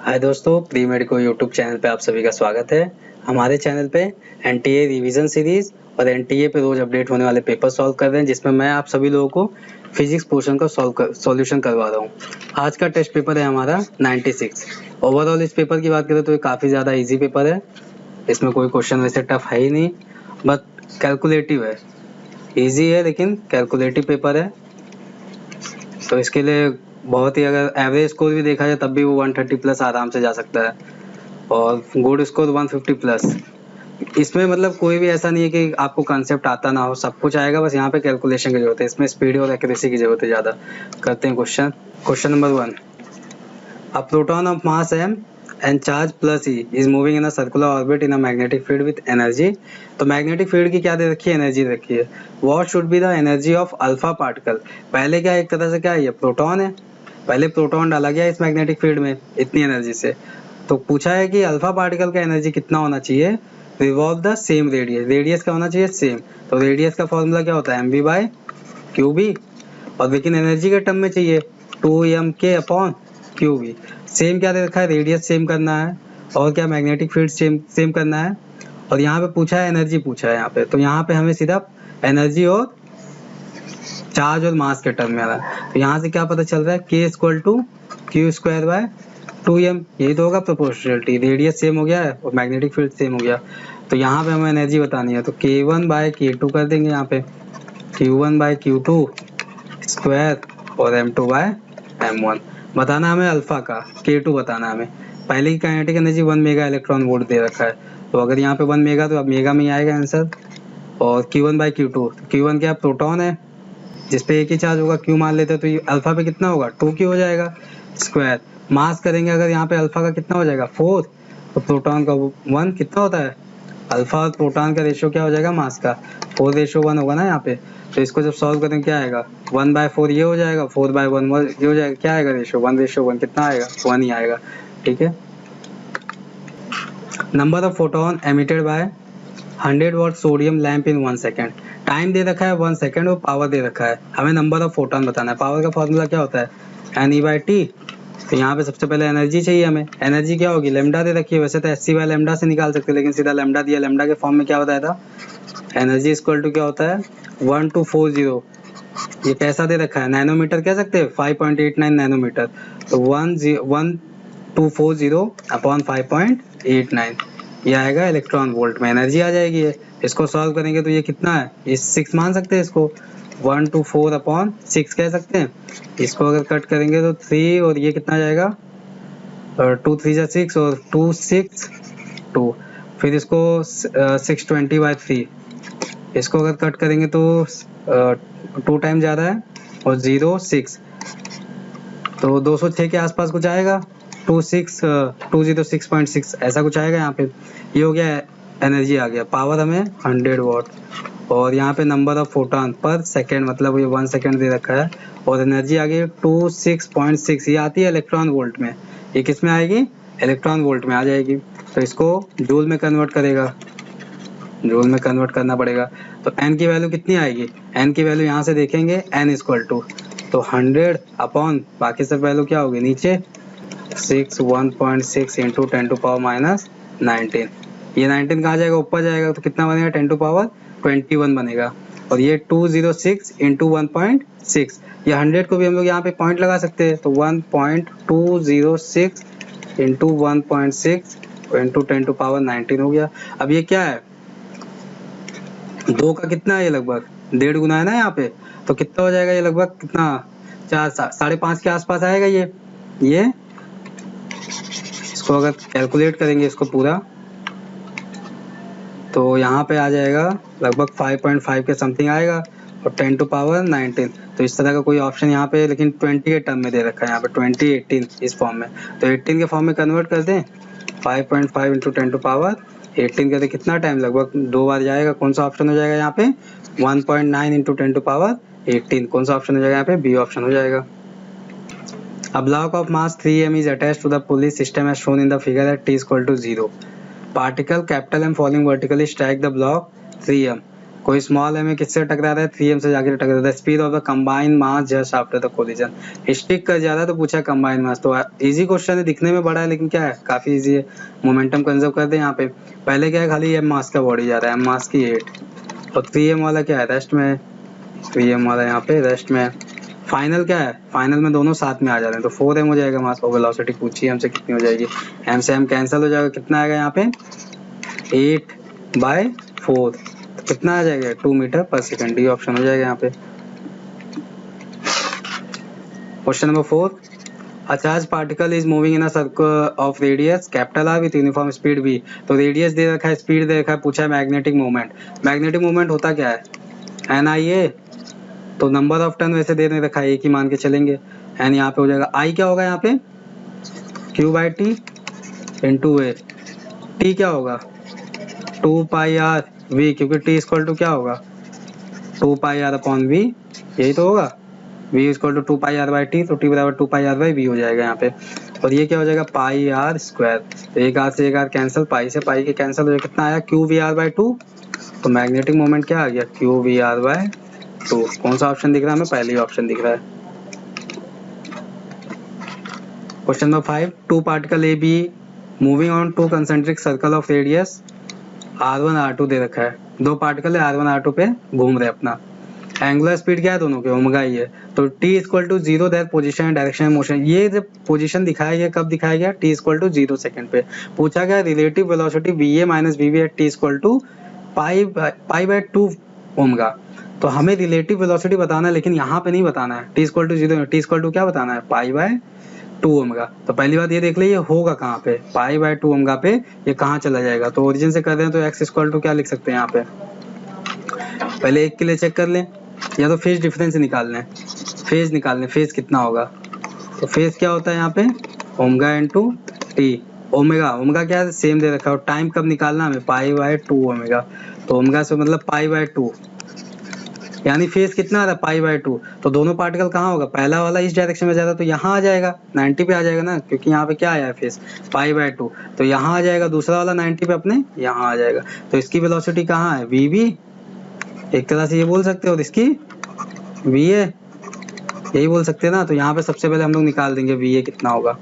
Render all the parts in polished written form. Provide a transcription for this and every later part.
हाय दोस्तों, pre medico YouTube channel पे आप सभी का स्वागत है। हमारे चैनल पे एनटीए रिवीजन सीरीज और एनटीए पे रोज अपडेट होने वाले पेपर सॉल्व कर रहे हैं, जिसमें मैं आप सभी लोगों को फिजिक्स पोर्शन का सॉल्यूशन करवा रहा हूँ। आज का टेस्ट पेपर है हमारा 96। ओवरऑल इस पेपर की बात करें तो ये काफ़ी ज़्यादा ईजी पेपर है। इसमें कोई क्वेश्चन वैसे टफ है ही नहीं, बट कैलकुलेटिव है। ईजी है लेकिन कैलकुलेटिव पेपर है, तो इसके लिए बहुत ही, अगर एवरेज स्कोर भी देखा जाए तब भी वो 130 प्लस आराम से जा सकता है, और गुड स्कोर 150 प्लस। इसमें मतलब कोई भी ऐसा नहीं है कि आपको कंसेप्ट आता ना हो, सब कुछ आएगा, बस यहाँ पे कैलकुलेशन की जरूरत है। इसमें स्पीड और एक्यूरेसी की जरूरत है ज़्यादा। करते हैं question number 1। A proton of mass m and charge plus e is moving in a circular orbit in a magnetic field with energy। तो मैग्नेटिक फील्ड की क्या दे रखी है, एनर्जी रखी है। What should be the energy of alpha particle. पहले क्या, एक तरह से क्या है, ये प्रोटॉन है, पहले प्रोटॉन डाला गया इस मैग्नेटिक फील्ड में इतनी एनर्जी से। तो पूछा है कि अल्फा पार्टिकल का एनर्जी कितना होना चाहिए, revolve the same radius. Radius का होना चाहिए सेम, तो रेडियस का फॉर्मूला क्या होता है, M B by Q B, और लेकिन एनर्जी के टर्म में चाहिए 2m upon Q B. Same क्या दे रखा है, रेडियस सेम करना है, और क्या मैग्नेटिक फील्ड सेम करना है, और यहाँ पे पूछा है एनर्जी पूछा है यहाँ पे, तो यहाँ पे हमें सिर्फ एनर्जी और चार्ज और मास के टर्म में आ रहा है। तो यहाँ से क्या पता चल रहा है, k equal to Q square by 2m। यही तो होगा प्रोपोर्शनलिटी, रेडियस सेम हो गया है और मैग्नेटिक फील्ड सेम हो गया। तो यहाँ पे हमें एनर्जी बतानी है, तो k1 बाय k2 कर देंगे यहाँ पे, q1 बाय q2 स्क्वायर और m2 बाय m1। बताना हमें अल्फा का, k2 बताना हमें। पहले की kinetic energy 1 mega electron volt दे रखा है, तो अगर यहाँ पे 1 मेगा तो अब मेगा में ही आएगा आंसर। और q1 बाई q2, q1 क्या प्रोटॉन है जिसपे एक ही चार्ज होगा, q मान लेते हैं, तो ये अल्फा पे कितना होगा 2q हो जाएगा स्क्वायर। मास करेंगे अगर यहाँ पे अल्फा का कितना हो जाएगा 4, तो प्रोटॉन का 1 कितना होता है, अल्फा और प्रोटॉन का रेशियो क्या हो जाएगा, मास का 4:1 होगा ना यहाँ पे। तो इसको जब सॉल्व करेंगे क्या आएगा, 1/4 ये हो जाएगा, 4/1 ये हो जाएगा, क्या आएगा रेशियो 1:1 कितना आएगा, 1 ही आएगा। ठीक है। Number of photon emitted by 100 watt sodium lamp in 1 second. Time दे रखा है 1 सेकेंड और पावर दे रखा है, हमें नंबर ऑफ फोटोन बताना है। पावर का फॉर्मूला क्या होता है, NE/T। तो यहाँ पे सबसे पहले एनर्जी चाहिए हमें, एनर्जी क्या होगी, लेमडा दे रखी है। वैसे तो SC बाय लेमडा से निकाल सकते हैं, लेकिन सीधा लेमडा दिया, लेमडा के फॉर्म में क्या बताया था, एनर्जी इक्वल टू क्या होता है 1240। ये कैसा दे रखा है, नैनोमीटर कह सकते हैं, 5.89 नैनोमीटर। तो 1240 अपॉन 5.89 ये आएगा इलेक्ट्रॉन वोल्ट में, एनर्जी आ जाएगी ये। इसको सॉल्व करेंगे तो ये कितना है, ये 6 मान सकते हैं इसको, 124 अपॉन 6 कह सकते हैं। इसको अगर कट करेंगे तो 3, और ये कितना जाएगा, 2 3 जा 6 और 2 6 2। फिर इसको 620/3, इसको अगर कट करेंगे तो 2 टाइम जा रहा है और 0 6, तो 206 के आसपास कुछ आएगा, 206.6 ऐसा कुछ आएगा यहाँ पे। ये हो गया एनर्जी आ गया। पावर हमें 100 वाट, और यहाँ पे नंबर ऑफ फोटोन पर सेकेंड, मतलब ये 1 सेकेंड दे रखा है, और एनर्जी आ गई 26.6। ये आती है इलेक्ट्रॉन वोल्ट में, ये किस में आएगी, इलेक्ट्रॉन वोल्ट में आ जाएगी। तो इसको जूल में कन्वर्ट करेगा, जूल में कन्वर्ट करना पड़ेगा। तो n की वैल्यू कितनी आएगी, n की वैल्यू यहाँ से देखेंगे, n इक्वल टू तो 100 अपॉन बाकी सब वैल्यू क्या होगी नीचे, 1.6 इंटू 10 टू पावर माइनस 19। ये 19 कहाँ जाएगा, ऊपर जाएगा, तो कितना बनेगा 10 टू पावर 21 बनेगा। और ये 206 इंटू 1.6, ये 100 को भी हम लोग यहाँ पे पॉइंट लगा सकते हैं, तो 1.206 इंटू 1.6 इंटू 10 टू पावर 19 हो गया। अब ये क्या है, 2 का कितना है, ये लगभग 1.5 गुना है ना यहाँ पे, तो कितना हो जाएगा, ये लगभग कितना 4 5.5 के आसपास आएगा ये। इसको अगर कैलकुलेट करेंगे इसको पूरा, तो यहाँ पे आ जाएगा लगभग 5.5 के समथिंग आएगा, और 10 टू पावर 19। तो इस तरह का कोई ऑप्शन यहाँ पे, लेकिन 20 के टर्म में दे रखा है यहाँ पे, 20 18 इस फॉर्म में। तो 18 के फॉर्म में कन्वर्ट कर दें, 5.5 इंटू 10 टू पावर 18 करते कितना टाइम, लगभग 2 बार जाएगा। कौन सा ऑप्शन हो जाएगा यहाँ पे, 1.9 इंटू 10 टू पावर 18, कौन सा ऑप्शन हो जाएगा यहाँ पे, बी ऑप्शन हो जाएगा। A block of mass 3m is attached to the pulley system as shown in the figure at t equal to 0. Particle capital M falling vertically strike the block 3m. कोई small M किससे टकरा रहा है, 3m से जाके टकरा रहा है। Speed of the combined mass just after the collision, stick कर जा रहा है तो पूछा कंबाइंड मास, तो इजी क्वेश्चन है, दिखने में बड़ा है लेकिन क्या है काफी इजी है। मोमेंटम कंजर्व कर दे यहाँ पे। पहले क्या है, खाली एम मास का बॉडी जा रहा है, एम मास की 8 और 3m वाला क्या है रेस्ट में, 3m वाला यहाँ पे रेस्ट में। फाइनल क्या है, फाइनल में दोनों साथ में आ जा रहे हैं तो 4m हो जाएगा मास। और वेलोसिटी पूछी हमसे कितनी हो जाएगी, m से m कैंसिल हो जाएगा, कितना आएगा यहाँ पे 8/4, तो कितना आ जाएगा 2 मीटर पर सेकंड, डी ऑप्शन हो जाएगा यहाँ पे। Question number 4, A charged particle is moving in a circle of radius capital R with uniform speed v, तो रेडियस दे रखा है, स्पीड दे रखा है, पूछा है मैग्नेटिक मूवमेंट। मैग्नेटिक मूवमेंट होता क्या है, NIA, तो नंबर ऑफ टर्न वैसे दे रखा है, एक ही मान के चलेंगे। एन यहाँ पे हो जाएगा, आई क्या होगा यहाँ पे Q/T इंटू ए, टी क्या होगा 2πr/v, क्योंकि t इक्वल टू क्या होगा 2πr/v, यही तो होगा। v इक्वल टू 2πr/t, तो t बराबर 2πr/v हो जाएगा यहाँ पे। और ये क्या हो जाएगा πr², तो एक आर से एक आर कैंसिल, पाई से पाई के कैंसिल हो जाएगा, कितना आया qvr/2, तो मैग्नेटिक मोमेंट क्या आ गया qvr/2। कौन सा ऑप्शन दिख रहा है हमें, पहली ऑप्शन दिख रहा है। Question number 5, two particle A B moving on two concentric circle of radius r1 r2 दे रखा है, दो पार्टिकल है r1 r2 पे घूम रहे अपना। एंगुलर स्पीड क्या है दोनों के, ओमेगा ही है, तो t equal to 0 there position direction motion. ये जब पोजीशन दिखाया गया कब दिखाया गया, t इक्वल टू 0 सेकंड पे। पूछा गया relative velocity va minus vb at t equal to पाई/2 ओमेगा, तो हमें रिलेटिव वेलोसिटी बताना है लेकिन यहाँ पे नहीं बताना है, t equal to 0, t equal to क्या बताना है पाई/2 ओमेगा। तो पहली बात ये देख ले, ये होगा कहाँ पे पाई/2 ओमेगा पे, ये कहाँ चला जाएगा। तो ओरिजिन से कर रहे हैं तो x इक्वल टू क्या लिख सकते हैं यहाँ पे, पहले एक के लिए चेक कर लें, या तो फेज डिफरेंस निकाल लें, फेज निकाल लें, फेज कितना होगा। तो फेज क्या होता है यहाँ पे omega into T, omega omega क्या है सेम दे रखा है, और टाइम कब निकालना हमें पाई/2 ओमेगा, तो ओमेगा से मतलब पाई/2, यानी फेज कितना आ रहा है पाई/2। तो दोनों पार्टिकल कहाँ होगा, पहला वाला इस डायरेक्शन में जा रहा है तो यहाँ आ जाएगा 90 पे आ जाएगा ना, क्योंकि यहाँ पे क्या आया है फेज पाई/2, तो यहाँ आ जाएगा, दूसरा वाला 90 पे अपने यहाँ आ जाएगा। तो इसकी वेलोसिटी कहाँ है vb, एक तरह से ये बोल सकते हो, और इसकी va, यही बोल सकते हैं ना। तो यहाँ पे सबसे पहले हम लोग निकाल देंगे va कितना होगा,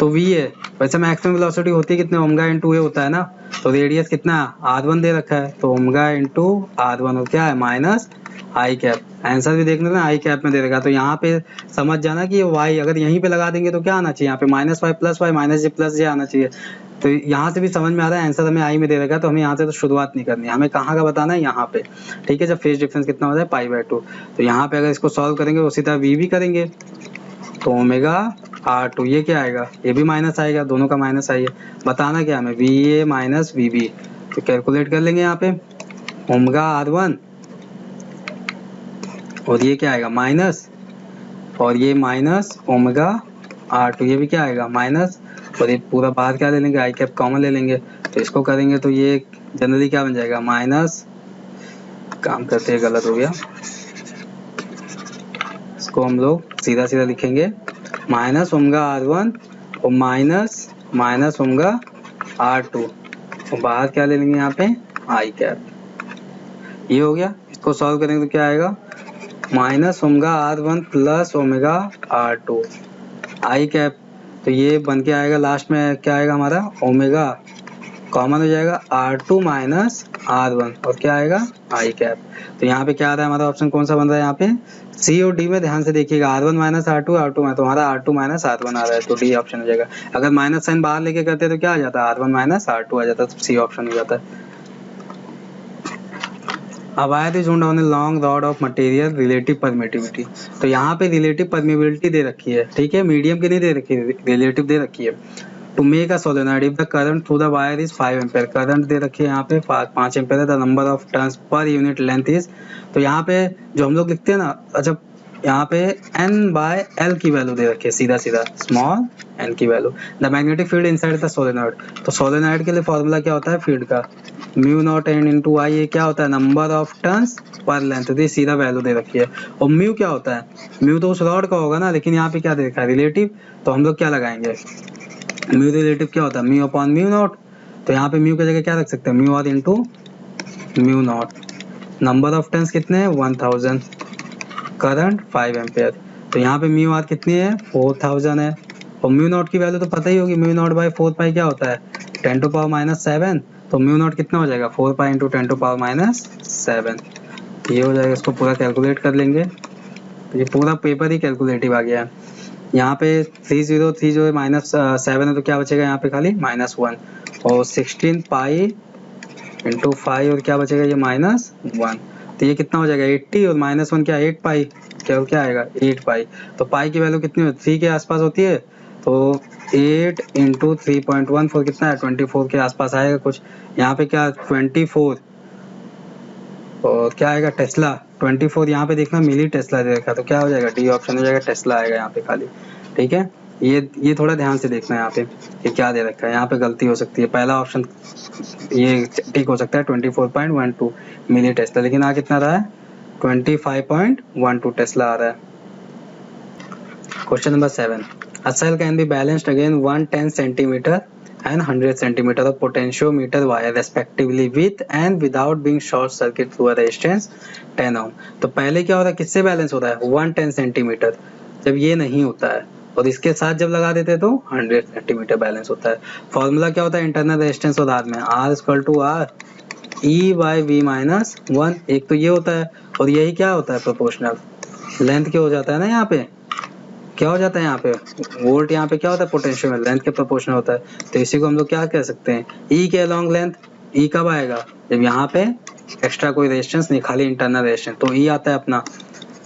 तो va वैसे मैक्सिमम वेलोसिटी होती है कितने ओमेगा इंटू ए होता है ना, तो रेडियस कितना r1 दे रखा है, तो ओमेगा इंटू r1 और क्या है माइनस आई कैप। आंसर भी देखना ना आई कैप में दे रखा, तो यहाँ पे समझ जाना कि ये y अगर यहीं पे लगा देंगे तो क्या आना चाहिए यहाँ पे -y + y minus j + j आना चाहिए। तो यहाँ से भी समझ में आ रहा है आंसर हमें आई में दे रखा है, तो हमें यहाँ से तो शुरुआत नहीं करनी है, हमें कहाँ का बताना है यहाँ पे, ठीक है। जब फेज डिफरेंस कितना होता है पाई/2, तो यहाँ पे अगर इसको सॉल्व करेंगे उसी तरह v भी करेंगे, तो ओमेगा r2 ये क्या आएगा, ये भी माइनस आएगा, दोनों का माइनस आई है। बताना क्या हमें va माइनस vb, तो कैलकुलेट कर लेंगे यहाँ पे ओमेगा r1 और ये क्या आएगा माइनस, और ये माइनस ओमेगा r2, ये भी क्या आएगा माइनस, और ये पूरा बाहर क्या ले लेंगे आई कैप कॉमन ले लेंगे, तो इसको करेंगे तो ये जनरली क्या बन जाएगा माइनस, काम करते हैं गलत हो गया, इसको हम लोग सीधा सीधा लिखेंगे माइनस ओमेगा r1 और माइनस ओमेगा r2, और बाहर क्या ले लेंगे यहाँ पे आई कैप, ये हो गया। इसको सॉल्व करेंगे तो क्या आएगा minus omega r1 plus omega r2 आई कैप, तो ये बन के आएगा लास्ट में क्या आएगा हमारा ओमेगा कॉमन हो जाएगा r2 माइनस r1 और क्या आएगा आई कैप। तो यहाँ पे क्या आ रहा है हमारा ऑप्शन कौन सा बन रहा है यहाँ पे सी और डी में ध्यान से देखिएगा, r1 माइनस r2 में, तो हमारा r2 माइनस r1 आ रहा है, तो डी ऑप्शन हो जाएगा। अगर माइनस साइन बाहर लेके करते तो क्या आ जाता r1 माइनस r2 आ जाता, तो सी ऑप्शन हो जाता है। अब आया थी zone down a long rod of material relative permittivity, तो यहाँ पे रिलेटिव परमिबिलिटी दे रखी है, ठीक है, मीडियम की नहीं दे रखी है, रिलेटिव दे रखी है। To make a solenoid if the current through the wire is 5 ampere, current दे रखी है यहाँ पे 5 एम्पेयर है, the number of turns per unit length is, तो यहाँ पे जो हम लोग लिखते हैं ना, अच्छा यहाँ पे n/l की वैल्यू दे रखी है, सीधा सीधा स्मॉल n की value. The magnetic field inside the solenoid, तो सोलेनॉइड के लिए फॉर्मूला क्या होता है फील्ड का μ0 n इंटू आई, ये क्या होता है नंबर ऑफ टर्न्स पर लेंथ, तो ये सीधा वैल्यू दे रखी है। और म्यू क्या होता है, म्यू तो उस रॉड का होगा ना, लेकिन यहाँ पे क्या दे रखा है रिलेटिव, तो हम लोग क्या लगाएंगे म्यू रिलेटिव क्या होता है μ/μ0, तो यहाँ पे म्यू की जगह क्या रख सकते हैं mu r into μ0, number of turns कितने हैं 1000, करंट 5 एम्पेयर। तो यहाँ पे म्यू आर कितनी है 4000 है, और म्यू नॉट की वैल्यू तो पता ही होगी, म्यू नॉट बाई 4 पाई क्या होता है 10 टू पावर -7, तो म्यू नॉट कितना हो जाएगा 4 पाई इंटू 10 टू पावर -7, ये हो जाएगा। इसको पूरा कैलकुलेट कर लेंगे, तो ये पूरा पेपर ही कैलकुलेटिव आ गया है। यहाँ पे 3030 -7 है तो क्या बचेगा यहाँ पे खाली -1, और 16 पाई इंटू 5 और क्या बचेगा ये -1, तो ये कितना हो जाएगा 80, और -1 क्या 8 पाई, क्या आएगा 8 पाई। तो पाई की वैल्यू कितनी होती है 3 के आसपास होती है, तो 8 इंटू 3.14 कितना है 24 के आसपास आएगा कुछ। यहाँ पे क्या 24 और क्या आएगा टेस्ला 24, यहाँ पे देखना मिली टेस्ला दे रखा, तो क्या हो जाएगा डी ऑप्शन हो जाएगा, टेस्ला आएगा यहाँ पे खाली। ठीक है, ये थोड़ा ध्यान से देखना है यहाँ पे कि क्या दे रखा है, यहाँ पे गलती हो सकती है। पहला ऑप्शन ये ठीक हो सकता है 24.12 मिली टेस्ला, लेकिन आ कितना रहा है 25.12 टेस्ला आ रहा है। Question number 7, a cell can be balanced against 110 centimeter and 100 centimeter of potentiometer wire respectively with and without being short circuit through a resistance 10 ohm। तो पहले क्या हो रहा है, किससे बैलेंस हो रहा है 110 सेंटीमीटर, जब ये नहीं होता है, और इसके साथ जब लगा देते तो 100 सेंटीमीटर बैलेंस होता है। फॉर्मूला क्या होता है इंटरनल रेजिस्टेंस और आर में, R equal to R E by V minus 1, एक तो ये होता है, और यही क्या होता है प्रोपोर्शनल, लेंथ क्या हो जाता है ना, यहाँ पे क्या हो जाता है, यहाँ पे वोल्ट, यहाँ पे क्या होता है पोटेंशियल लेंथ के प्रोपोर्शनल होता है। तो इसी को हम लोग क्या कह सकते हैं ई के अलॉन्ग लेंथ। ई कब आएगा जब यहाँ पे एक्स्ट्रा कोई रेजिस्टेंस नहीं, खाली इंटरनल रेजिस्टेंस, तो ई आता है अपना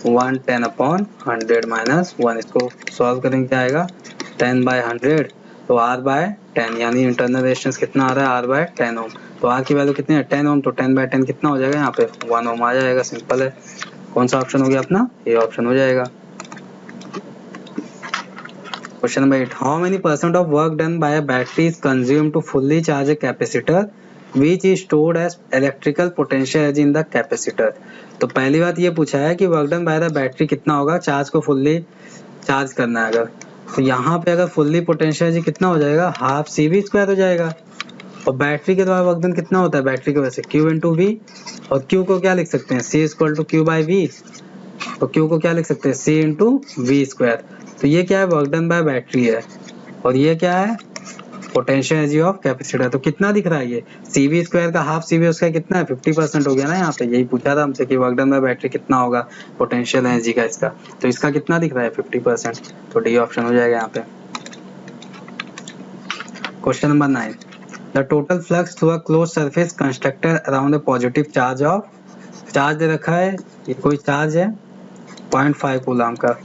110/100 माइनस 1। इसको सॉल्व करेंगे क्या आएगा 10/100, तो r बाय 10, यानी इंटरनल रेजिस्टेंस कितना आ रहा है r बाय 10 ओम। तो r की वैल्यू कितनी है 10 ओम, तो 10/10 कितना हो जाएगा यहाँ पे 1 ओम आ जाएगा, सिंपल है। कौन सा ऑप्शन हो गया अपना, ये ऑप्शन हो जाएगा। Question number 8, how many % of work done by a battery is consumed to fully charge a capacitor which is stored as electrical potential energy in the capacitor। तो पहली बात ये पूछा है कि work done by the battery कितना होगा charge को फुल्ली चार्ज करना है अगर, तो यहाँ पे अगर फुल्ली पोटेंशियल एनर्जी कितना हो जाएगा हाफ CV² हो जाएगा, और बैटरी के द्वारा वर्क डन कितना होता है बैटरी की वजह से Q इंटू वी, और Q को क्या लिख सकते हैं C equal to Q by V, तो Q को क्या लिख सकते हैं C इंटू V²। तो ये क्या है वर्क डन बाय बैटरी है, और ये क्या है पोटेंशियल एनर्जी ऑफ कैपेसिटर। तो कितना दिख रहा है ये CV² का हाफ CV उसका कितना है 50% हो गया ना, यहाँ पे यही पूछा था हमसे कि वर्क डन बाय बैटरी कितना होगा पोटेंशियल एनर्जी का इसका, तो इसका कितना दिख रहा है 50%, तो डी ऑप्शन हो जाएगा यहाँ पे। Question number 9, the total flux through a closed surface constructed around the positive charge of, charge दे रखा है, ये कोई चार्ज है 0.5 कूलम का,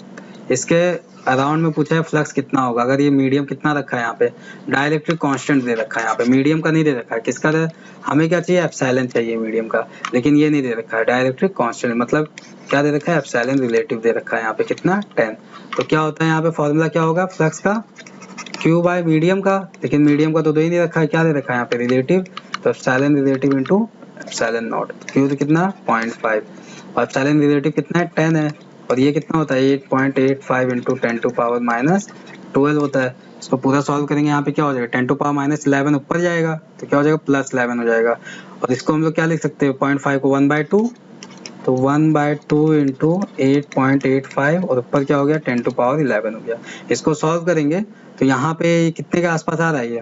इसके अराउंड में पूछा है फ्लक्स कितना होगा। अगर ये मीडियम कितना रखा है यहाँ पे डाइलेक्ट्रिक कांस्टेंट दे रखा है, यहाँ पे मीडियम का नहीं दे रखा है, किसका दे, हमें क्या चाहिए एप्सिलॉन चाहिए मीडियम का, लेकिन ये नहीं दे रखा है डाइलेक्ट्रिक कांस्टेंट, मतलब क्या दे रखा है एप्सिलॉन रिलेटिव दे रखा है यहाँ पे कितना 10। तो क्या होता है यहाँ पे फॉर्मूला क्या होगा फ्लक्स का Q बाय मीडियम का, लेकिन मीडियम का तो दो ही नहीं रखा है, क्या दे रखा है यहाँ पे रिलेटिव, तो epsilon relative into epsilon not, Q तो कितना 0.5 और एप्सिलॉन रिलेटिव कितना है 10 है, और ये कितना होता है 8.85 इंटू 10 टू पावर -12 होता है। इसको पूरा सॉल्व करेंगे यहाँ पे क्या हो जाएगा 10 टू पावर -11 ऊपर जाएगा तो क्या हो जाएगा +11 हो जाएगा, और इसको हम लोग क्या लिख सकते हैं 0.5 को 1/2, तो 1/2 इंटू 8.85 और ऊपर क्या हो गया 10 टू पावर 11 हो गया। इसको सॉल्व करेंगे तो यहाँ पे कितने के आसपास आ रहा है ये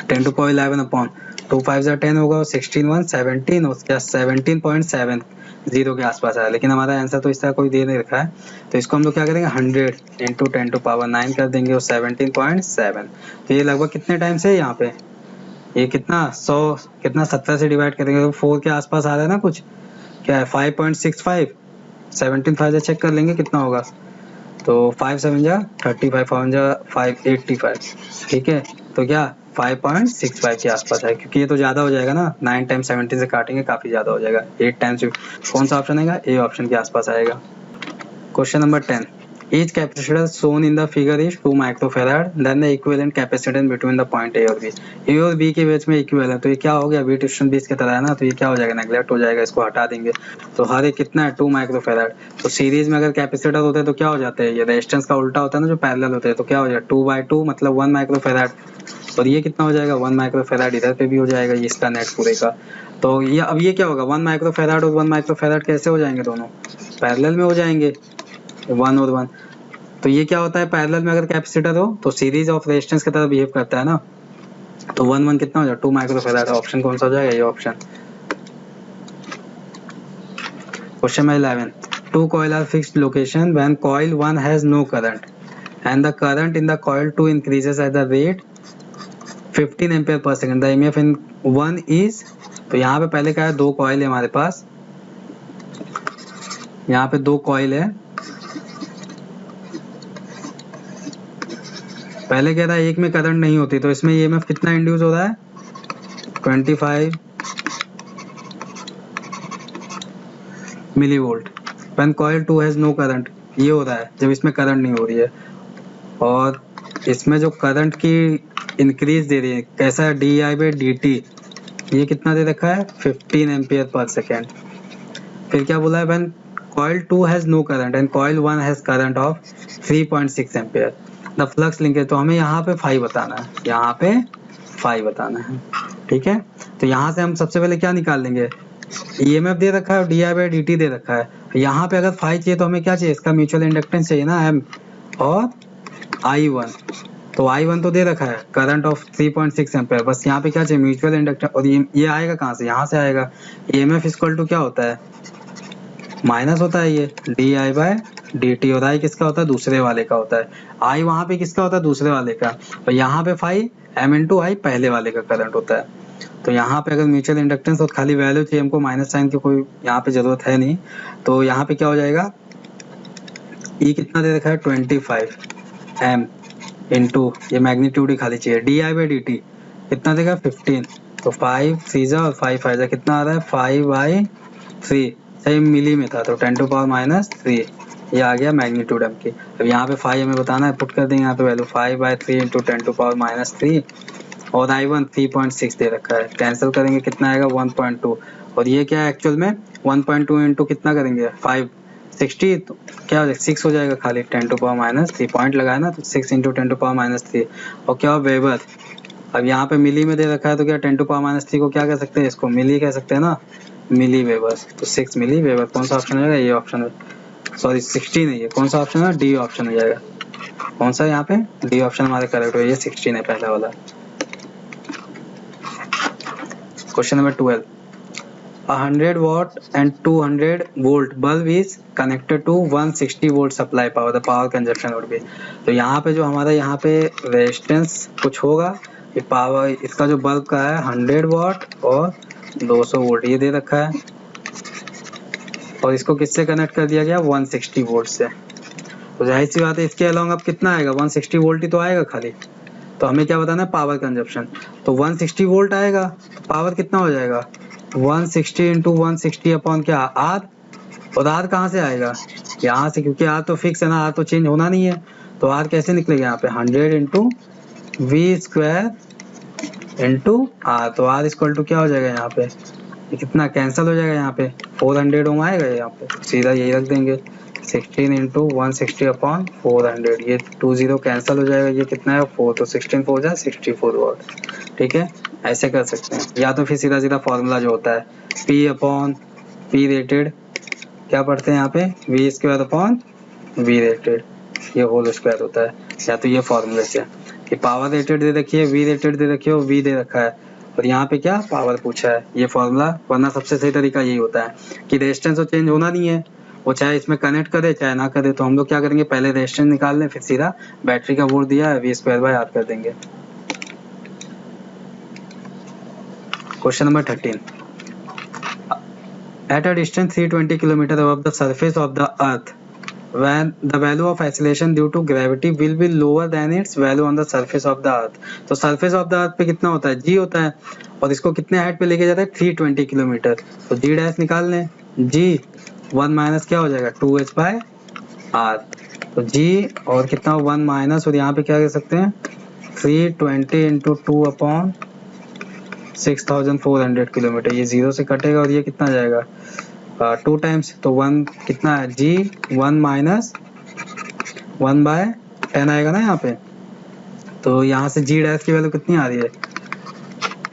10 टू पावर 11 अपॉन 2 5 10 होगा, 16 1 17 और क्या 17.70 के आसपास आया, लेकिन हमारा आंसर तो इस तरह कोई दे नहीं रखा है, तो इसको हम लोग क्या करेंगे 100 इंटू 10 टू पावर 9 कर देंगे और 17.7, तो ये लगभग कितने टाइम से यहाँ पे ये कितना 100 कितना 70 से डिवाइड करेंगे तो 4 के आसपास आ रहा है ना कुछ, क्या है 5.65, 17 5 चेक कर लेंगे कितना होगा, तो 5 7 जा 35 585, ठीक है, तो क्या 5.65 के आसपास है, क्योंकि ये तो ज्यादा हो जाएगा ना 9 टाइम 17 से काटेंगे काफी ज्यादा हो जाएगा 8 टाइम्स, कौन सा ऑप्शन आएगा ए ऑप्शन के आसपास आएगा। Question number 10, each capacitor shown in the figure is 2 microfarad, then the equivalent capacitance between the point A और B, A और B के बीच में इक्विवेलेंट, तो ये क्या हो गया बी ट्यूशन बीस की तरह है ना, तो ये क्या हो जाएगा नेगलेक्ट हो जाएगा, इसको हटा देंगे, तो हर एक कितना है 2 माइक्रोफेराड, तो सीरीज में अगर कैपेसिटर होते हैं तो क्या हो जाते हैं ये रेजिस्टेंस का उल्टा होता है ना जो पैरेलल होते हैं, तो क्या हो जाएगा 2/2 मतलब 1 माइक्रोफेराड, और ये कितना हो जाएगा 1 माइक्रोफैराड, इधर पे भी हो जाएगा ये इसका नेट पूरे का। तो ये अब ये क्या होगा 1 माइक्रोफैराड और 1 माइक्रोफैराड कैसे हो जाएंगे, दोनों पैरेलल में हो जाएंगे 1 और 1। तो ये क्या होता है पैरेलल में अगर कैपेसिटर हो तो सीरीज ऑफ रेजिस्टेंस की तरह बिहेव करता है ना। तो 1 1 कितना हो जाएगा 2 माइक्रोफैराड। ऑप्शन कौन सा हो जाएगा, ये option. Question number 11, two coil are fixed location when coil 1 has no current and the current in the coil 2 increases at the rate 15 ampere per second, the EMF in 1 is। तो यहाँ पे पहले क्या है, दो कॉइल है हमारे पास, यहाँ पे दो कॉइल है। पहले कह रहा है एक में करंट नहीं होती, तो इसमें EMF कितना इंड्यूस हो रहा है 25 millivolt. When coil 2 has no current, ये हो रहा है जब इसमें करंट नहीं हो रही है। और इसमें जो करंट की इंक्रीज दे रही है कैसा है di/dt, ये कितना दे रखा है 15 एम्पियर पर सेकेंड। फिर क्या बोला है when coil 2 has no current and coil 1 has current of 3.6 ampere the flux linkage. तो हमें यहाँ पे 5 बताना है, यहाँ पे 5 बताना है, ठीक है। तो यहाँ से हम सबसे पहले क्या निकाल लेंगे, EMF दे रखा है और di/dt दे रखा है। यहाँ पे अगर 5 चाहिए तो हमें क्या चाहिए, इसका म्यूचुअल इंडक्टेंस चाहिए ना M और I1। तो I1 तो दे रखा है करंट ऑफ 3.6 एम्पियर, बस यहाँ पे क्या चाहिए म्यूचुअल इंडक्टेंस। और ये आएगा कहाँ से, यहाँ से आएगा। EMF इक्वल टू क्या होता है माइनस होता है ये di/dt, और I किसका होता है दूसरे वाले का होता है। I वहाँ पे किसका होता है दूसरे वाले का, और यहाँ पे 5 M × I पहले वाले का करंट होता है। तो यहाँ पे अगर म्यूचुअल इंडक्टेंस और खाली वैल्यू चाहिए हमको, माइनस साइन की कोई यहाँ पे जरूरत है नहीं। तो यहाँ पे क्या हो जाएगा, E कितना दे रखा है 25 M इंटू ये मैग्नीट्यूड ही खाली चाहिए, di/dt कितना देगा 15। तो 5 3 और 5 5 कितना आ रहा है 5/3, सही मिली में था तो 10⁻³ ये आ गया मैग्नीट्यूड M की। अब यहाँ पे 5 हमें बताना है, पुट कर देंगे यहाँ पे वैल्यू 5/3 इंटू 10⁻³ और I1 3.6 दे रखा है, कैंसिल करेंगे कितना आएगा 1.2। और ये क्या है एक्चुअल में 1.2 इंटू कितना करेंगे 5 60, तो क्या हो जाएगा 6 हो जाएगा खाली 10⁻³ पॉइंट लगाया ना, तो 6 इंटू 10⁻³ और क्या वेबर। अब यहाँ पे मिली में दे रखा है तो क्या 10⁻³ को क्या कह सकते हैं, इसको मिली कह सकते हैं ना, मिली वेबर। तो 6 मिली वेबर। कौन सा ऑप्शन हो जाएगा, ये ऑप्शन है, सॉरी 16 है ये, कौन सा ऑप्शन है डी ऑप्शन हो जाएगा। कौन सा यहाँ पे डी ऑप्शन हमारे करेक्ट है, ये 16 है पहला वाला। Question number 12, a 100 watt and 200 volt bulb is connected to 160 volt supply power, the power consumption would be। तो यहाँ पे जो हमारा यहाँ पे रेजिस्टेंस कुछ होगा, ये पावर इसका जो बल्ब का है 100 वाट और 200 वोल्ट ये दे रखा है, और इसको किससे कनेक्ट कर दिया गया 160 वोल्ट से। तो जाहिर सी बात है इसके अलोंग अब कितना आएगा 160 वोल्ट ही तो आएगा खाली। तो हमें क्या बताना है पावर कंजप्शन, तो 160 वोल्ट आएगा तो पावर कितना हो जाएगा 160 इंटू 160 अपॉन क्या R, और R कहाँ से आएगा यहाँ से, क्योंकि R तो फिक्स है ना, R तो चेंज होना नहीं है। तो R कैसे निकलेगा यहाँ पे 100 इंटू V² इंटू R, तो R इक्वल टू क्या हो जाएगा यहाँ पे, ये कितना कैंसिल हो जाएगा यहाँ पे 400 ओम आएगा यहाँ पे, सीधा यही रख देंगे 16 इंटू 160 अपॉन 400, ये 20 कैंसिल हो जाएगा, ये कितना है 4, तो 16 4 जा 64 वाट। ठीक है ऐसे कर सकते हैं, या तो फिर सीधा सीधा फॉर्मूला जो होता है P/P रेटेड क्या पढ़ते हैं यहाँ पे V² अपॉन V रेटेड, ये होल स्क्वायर होता है। या तो ये फॉर्मूले से कि पावर रेटेड दे रखी है V रेटेड दे रखी है और V दे रखा है, और यहाँ पे क्या पावर पूछा है, ये फॉर्मूला। वरना सबसे सही तरीका यही होता है कि रेजिस्टेंस तो चेंज होना नहीं है, वो चाहे इसमें कनेक्ट करे चाहे ना करे। तो हम लोग क्या करेंगे पहले रेजिस्टेंस निकाल लें, फिर सीधा बैटरी का वोल्ट दिया है V²/R कर देंगे। Question number 13, at a distance 320 km above the surface of the earth when the value of acceleration due to gravity will be lower than its value on the surface of the earth। तो surface of the earth पे कितना होता है g होता है, और इसको कितने हाइट पे लेके जाता है 320 किलोमीटर। तो g डैश निकाल लें, g 1 माइनस क्या हो जाएगा 2h/r, तो g और कितना 1 माइनस, और यहाँ पे क्या कह सकते हैं 320 इंटू 2 अपॉन 6400 किलोमीटर, ये 0 से कटेगा और ये कितना जाएगा 2 टाइम्स, तो 1 कितना है g 1 माइनस 1/10 आएगा ना यहाँ पे, तो यहाँ से जी डैश की वैल्यू कितनी आ रही है,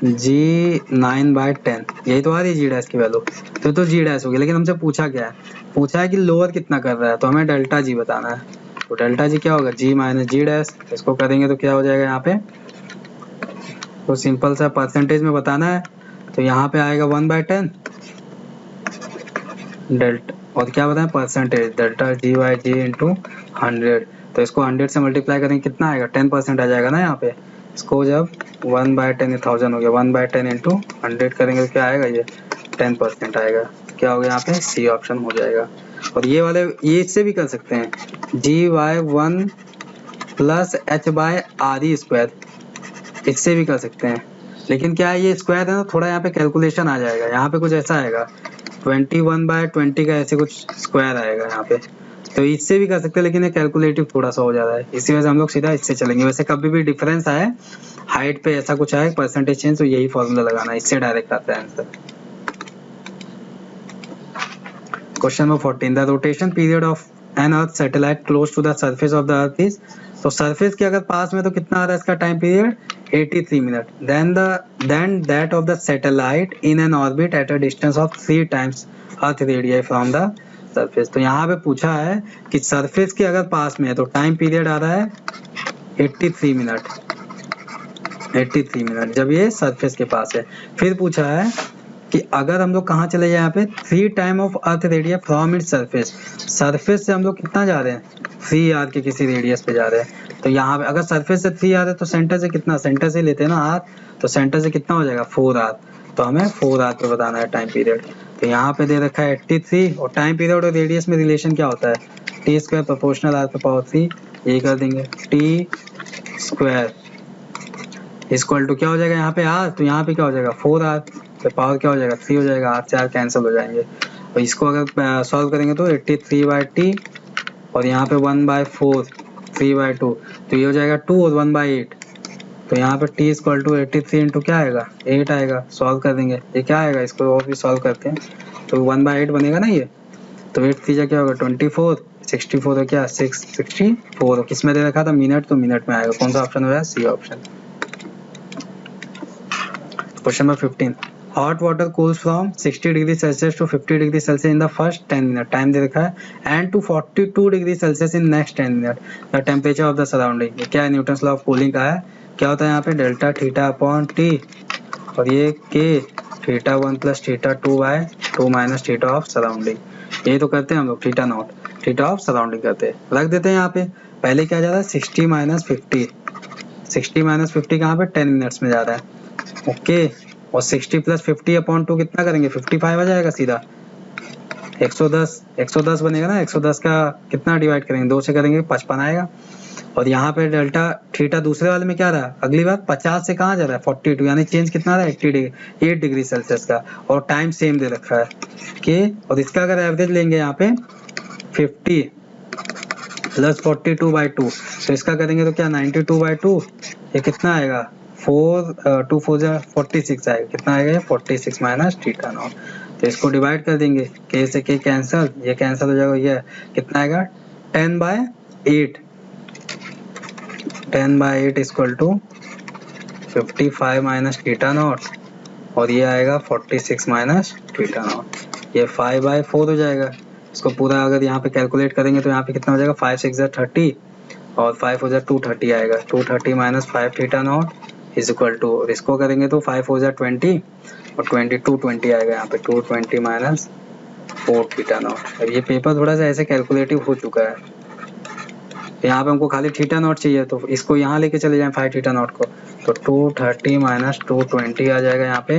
जी 9/10, यही तो आ रही है जी डैश की वैल्यू। तो जी डैश होगी, लेकिन हमसे पूछा क्या है, पूछा है कि लोअर कितना कर रहा है, तो हमें डेल्टा जी बताना है। तो डेल्टा जी क्या होगा, जी माइनस जी डैश। इसको करेंगे तो क्या हो जाएगा यहाँ पे, तो सिंपल सा परसेंटेज में बताना है, तो यहाँ पे आएगा 1/10 डेल्टा, और क्या बताएं percentage, delta G by G into 100। तो इसको 100 से मल्टीप्लाई करेंगे कितना आएगा, 10% आ जाएगा ना यहाँ पे। इसको जब 1/10 1000 हो गया, 1/10 इंटू 100 करेंगे तो क्या आएगा, ये 10% आएगा। क्या हो गया यहाँ पे, सी ऑप्शन हो जाएगा। और ये वाले ये इससे भी कर सकते हैं, GY1 प्लस H/RE², इससे भी कर सकते हैं। लेकिन क्या है, ये स्क्वायर है ना, थोड़ा यहाँ पे कैलकुलेशन आ जाएगा, यहाँ पे कुछ ऐसा आएगा 21/20 का ऐसे कुछ स्क्वायर आएगा यहाँ पे। तो इससे भी कर सकते हैं, लेकिन ये कैलकुलेटिव थोड़ा सा हो जा रहा है, इसी वजह से हम लोग सीधा इससे चलेंगे। वैसे कभी भी डिफरेंस आए हाइट पे, ऐसा कुछ आए परसेंटेज चेंज, तो यही फॉर्मूला लगाना है, इससे डायरेक्ट आता है answer. Question number 14, the rotation period of an earth satellite close to the surface of the earth is, तो सरफेस के अगर पास में तो कितना आ रहा है इसका time period, 83 minute. Then that of the satellite in an orbit at a distance of 3 times earth radius from the surface. तो यहाँ पे पूछा है कि सरफेस के अगर पास में है तो टाइम पीरियड आ रहा है 83 मिनट, 83 मिनट जब ये सरफेस के पास है। फिर पूछा है कि अगर हम लोग कहाँ चले जाए, यहाँ पे 3 time of earth radius from its surface, surface से हम लोग कितना जा रहे हैं, 3r के किसी रेडियस पे जा रहे हैं। तो यहाँ पे अगर सरफेस से 3r है तो सेंटर से कितना, सेंटर से लेते हैं ना r, तो सेंटर से कितना हो जाएगा 4r, तो हमें 4r पे बताना है टाइम पीरियड। तो यहाँ पे दे रखा है 83, और टाइम पीरियड और रेडियस में रिलेशन क्या होता है, t² प्रोपोर्शनल r पे पावर 3, ये कर देंगे t² इक्वल टू क्या हो जाएगा यहाँ पे r, तो यहाँ पे क्या हो जाएगा 4r, तो पावर क्या हो जाएगा 3 हो जाएगा, r से r कैंसिल हो जाएंगे। और इसको अगर सॉल्व करेंगे तो 83/t, और यहाँ पे 1/4 3/2, तो ये हो जाएगा 2 और 1/8। तो यहाँ पे t इक्वल टू 83 इंटू क्या आएगा 8 आएगा। सॉल्व कर देंगे, ये क्या आएगा, इसको और भी सॉल्व करते हैं, तो 1/8 बनेगा ना ये, तो 8 3 क्या होगा 24, 64 है क्या 664, किस में दे रखा था मिनट, तो मिनट में आएगा। कौन सा ऑप्शन हो रहा है, C option. Question number 15, hot water cools from 60 degree Celsius to 50 degree Celsius in the first 10 minute, time दे रखा है, and to 42 degree Celsius in next 10 minute, the temperature of the surrounding. ये क्या है, Newton's law of cooling का है। क्या होता है यहाँ पे, डेल्टा थीटा अपॉन टी, और ये के θ1 plus θ2/2 minus theta of surrounding. ये तो करते हैं हम लोग theta naught, theta of surrounding करते हैं, रख देते हैं यहाँ पे। पहले क्या जा रहा है 60 - 50, 60 - 50 कहाँ पे 10 मिनट्स में जा रहा है, ओके। और 60 + 50/2 कितना करेंगे 55 आ जाएगा सीधा, 110 बनेगा ना, 110 का कितना डिवाइड करेंगे 2 से करेंगे 55 आएगा। और यहाँ पे डेल्टा थीटा दूसरे वाले में क्या रहा, अगली बार 50 से कहाँ जा रहा है 42, यानी चेंज कितना रहा है 8 डिग्री सेल्सियस का, और टाइम सेम दे रखा है के। और इसका अगर एवरेज लेंगे यहाँ पे 50 + 42/2, तो इसका करेंगे तो क्या 92/2, ये कितना आएगा 2 4 46 आएगा, कितना आएगा 46 माइनस थीटा नॉट। तो इसको डिवाइड कर देंगे, के से के कैंसिल, ये कैंसिल हो जाएगा, ये कितना आएगा 10/8, 10/8 equal to 55 minus theta naught, और ये आएगा 46 माइनस थीटा नॉट, ये 5/4 हो जाएगा। इसको पूरा अगर यहाँ पे कैलकुलेट करेंगे तो यहाँ पे कितना हो जाएगा 5 6 30, और 5 4 230 आएगा, 230 minus 5 theta naught is equal to, और इसको करेंगे तो 5 4 20, और 220 आएगा यहाँ पे 220 माइनस 4 थीटा नॉट। अब ये पेपर थोड़ा सा ऐसे कैलकुलेटिव हो चुका है, यहाँ पे हमको खाली थीटा नॉट चाहिए, तो इसको यहाँ लेके चले जाएं 5 थीटा नॉट को, तो 230 माइनस 220 आ जाएगा यहाँ पे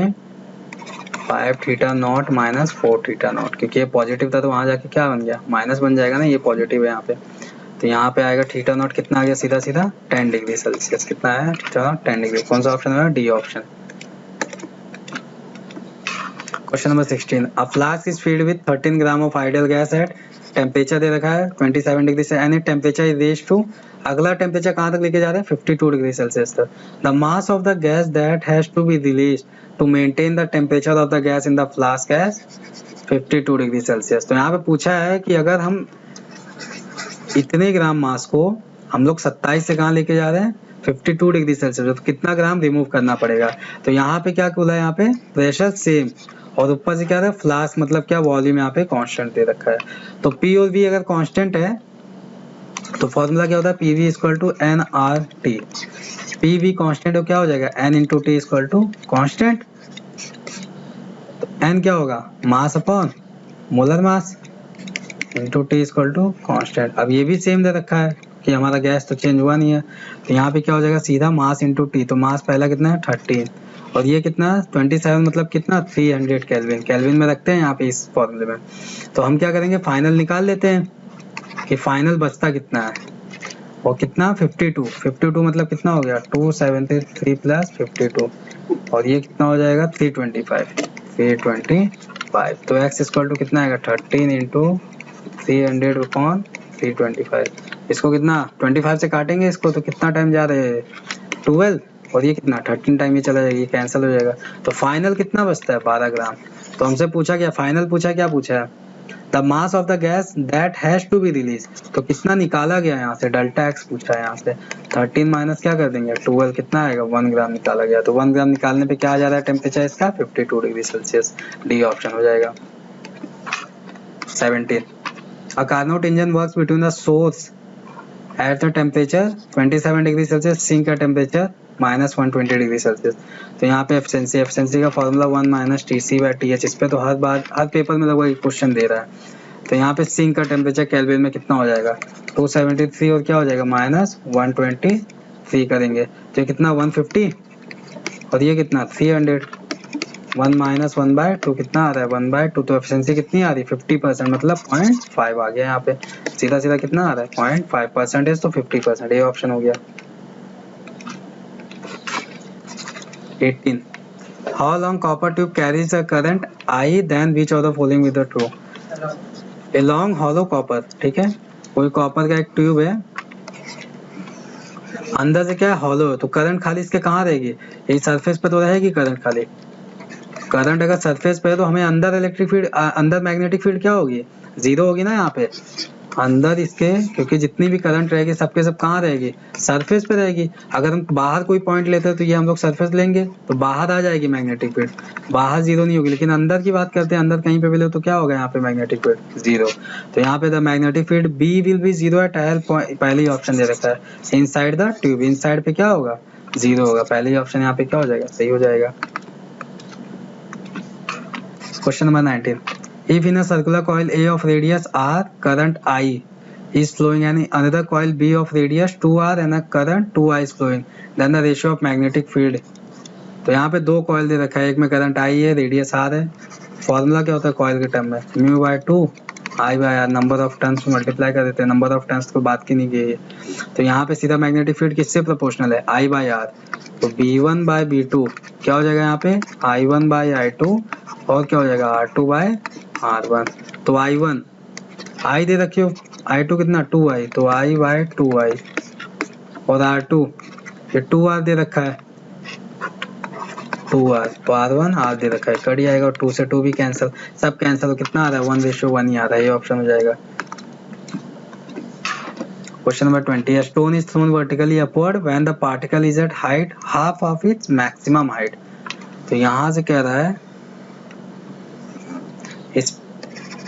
5 theta not minus 4 theta naught, क्योंकि ये पॉजिटिव था तो वहाँ जाके क्या बन गया माइनस बन जाएगा ना, ये पॉजिटिव है यहाँ पे। तो यहाँ पे आएगा थीटा नॉट कितना आ गया सीधा सीधा 10 डिग्री सेल्सियस, कितना है थीटा नॉट 10 डिग्री। कौन सा ऑप्शन है, D option. Question number 16, a flask is filled with 13 gram of ideal gas at, temperature दे रखा है 27 डिग्री से, and temperature is raised to, अगला टेम्परेचर कहाँ तक लेके जा रहे हैं 52 डिग्री सेल्सियस तक। The mass of the gas that has to be released to maintain the temperature of the gas in the flask as 52 degree Celsius. तो यहाँ पे पूछा है कि अगर हम इतने ग्राम मास को हम लोग 27 से कहाँ लेके जा रहे हैं 52 डिग्री सेल्सियस, तो कितना ग्राम रिमूव करना पड़ेगा। तो यहाँ पे क्या बोला है, यहाँ पे प्रेशर सेम और ऊपर से क्या है फ्लास्क, मतलब क्या वॉल्यूम यहाँ पे कांस्टेंट दे रखा है। तो P और V अगर कांस्टेंट है तो फॉर्मूला क्या होता है, PV equal to nRT। PV constant हो क्या हो जाएगा, N into T equal to constant. तो N क्या होगा, mass upon molar mass into T equal to constant. अब ये भी सेम दे रखा है कि हमारा गैस तो चेंज हुआ नहीं है, तो यहाँ पे क्या हो जाएगा सीधा मास इंटू टी। तो मास पहला कितना है 13 और ये कितना 27, मतलब कितना 300 केल्विन। केल्विन में रखते हैं यहाँ पे इस फॉर्मूले में। तो हम क्या करेंगे, फाइनल निकाल लेते हैं कि फाइनल बचता कितना है, और कितना 52 मतलब कितना हो गया 273 प्लस 52 और ये कितना हो जाएगा 325। तो x इक्वल टू कितना आएगा 13 इंटू 300 अपॉन 325। इसको कितना 25 से काटेंगे इसको, तो कितना टाइम जा रहे हैं 12 और ये कितना 13 टाइम ये चला जाएगा, ये कैंसिल हो जाएगा। तो फाइनल कितना बचता है 12 ग्राम। तो हमसे पूछा क्या, फाइनल पूछा क्या पूछा है, the mass of the gas that has to be released. तो कितना निकाला गया यहाँ से, डेल्टा एक्स पूछा है यहाँ से। 13 माइनस क्या कर देंगे 12, कितना आएगा 1 ग्राम निकाला गया। तो 1 ग्राम निकालने पे क्या आ जा रहा है टेम्परेचर इसका 52 डिग्री सेल्सियस। डी ऑप्शन हो जाएगा। 17 A Carnot engine works between the source at the temperature 27 degree Celsius, sink का टेम्परेचर -120 डिग्री सेल्सियस। तो यहाँ पे एफिशिएंसी का फॉर्मूला 1 माइनस TC/TH। इस पे तो हर पेपर में लगभग क्वेश्चन दे रहा है। तो यहाँ पे सिंक का टेम्परेचर केल्विन में कितना हो जाएगा 273 और क्या हो जाएगा -123 करेंगे तो कितना 150 और ये कितना 300। 1 माइनस 1/2 कितना आ रहा है 1/2। तो एफिशिएंसी कितनी आ रही है 50%, मतलब 0.5 आ गया यहाँ पे। सीधा सीधा कितना आ रहा है 0.5%, तो 50%, ये ऑप्शन हो गया। 18 How long copper tube carries a current I, then which of the following is the true? A long hollow copper, ठीक है, कोई कॉपर का एक ट्यूब है, अंदर से क्या है हॉलो है, तो करंट खाली इसके कहाँ रहेगी, यही सरफेस पे तो रहेगी करंट खाली। करंट अगर सरफेस पे है तो हमें अंदर इलेक्ट्रिक फील्ड, अंदर मैग्नेटिक फील्ड क्या होगी, जीरो होगी ना यहाँ पे अंदर इसके, क्योंकि जितनी भी करंट रहेगी सबके सब कहाँ रहेगी, सरफेस पे रहेगी। अगर हम बाहर कोई पॉइंट लेते हैं तो ये हम लोग सरफेस लेंगे तो बाहर आ जाएगी मैग्नेटिक फील्ड, बाहर जीरो नहीं होगी। लेकिन अंदर की बात करते हैं, अंदर कहीं पे भी ले तो क्या होगा यहाँ पे मैग्नेटिक फील्ड जीरो। तो यहाँ पे the magnetic field B will be zero at L, पहले ही ऑप्शन दे रखा है। इनसाइड द ट्यूब, इनसाइड पे क्या होगा जीरो होगा, पहले ही ऑप्शन यहाँ पे क्या हो जाएगा सही हो जाएगा। Question number 19. If in a circular coil A of radius R, current I is flowing and another coil B of radius 2R and a current 2I is flowing, then the ratio of magnetic field. तो यहाँ पे दो coil दे रखा है, एक में current I है, radius R है। फॉर्मूला क्या होता है कॉइल के टर्म में, μ/2 I/R, number of turns multiply कर देते हैं, नंबर ऑफ टर्न्स को बात की नहीं गई है। तो यहाँ पे सीधा मैग्नेटिक फील्ड किससे प्रोपोर्शनल है I/R। तो B1/B2 क्या हो जाएगा यहाँ पे I1/I2 और क्या हो जाएगा R2/R1। तो I1 I दे रखियो, I2 कितना 2I, तो I/2I और R2 ये 2R दे रखा है 2R, तो R1 R दे रखा है, कड़ी आएगा और 2 से 2 भी कैंसिल, सब कैंसिल, कितना आ रहा है 1:1 ही आ रहा है, ये ऑप्शन हो जाएगा। Question number 20. A stone is thrown vertically upward when the particle is at height half of its maximum height. तो यहाँ से कह रहा है इस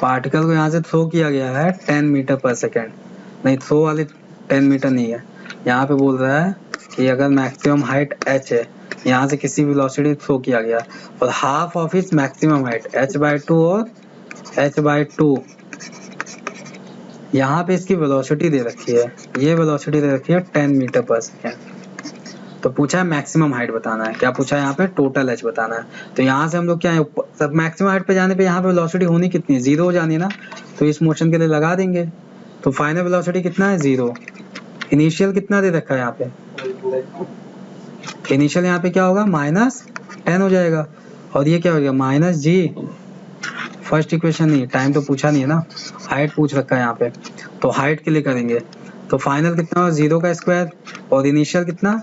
पार्टिकल को यहाँ से थ्रो किया गया है 10 मीटर पर सेकेंड, नहीं थ्रो वाले 10 मीटर नहीं है, यहाँ पे बोल रहा है कि अगर मैक्सिमम हाइट h है, यहाँ से किसी वेलोसिटी थ्रो किया गया और half of its maximum height h/2 और h/2, यहाँ पे इसकी वेलोसिटी दे रखी है, ये वेलोसिटी दे रखी है 10 मीटर पर सेकेंड। तो पूछा है मैक्सिमम हाइट बताना है, क्या पूछा है यहाँ पे टोटल एच बताना है। तो यहाँ से हम लोग क्या है सब मैक्सिमम हाइट पे जाने पे यहाँ पे वेलोसिटी होनी कितनी है, जीरो हो जानी है ना, तो इस मोशन के लिए लगा देंगे। तो फाइनल वेलोसिटी कितना है जीरो, इनिशियल कितना दे रखा है यहाँ पे, इनिशियल यहाँ पे क्या होगा -10 हो जाएगा और ये क्या हो गया -g। फर्स्ट इक्वेशन नहीं, टाइम तो पूछा नहीं है ना, हाइट पूछ रखा है यहाँ पे, तो हाइट के लिए करेंगे। तो फाइनल कितना होगा 0 का स्क्वायर और इनिशियल कितना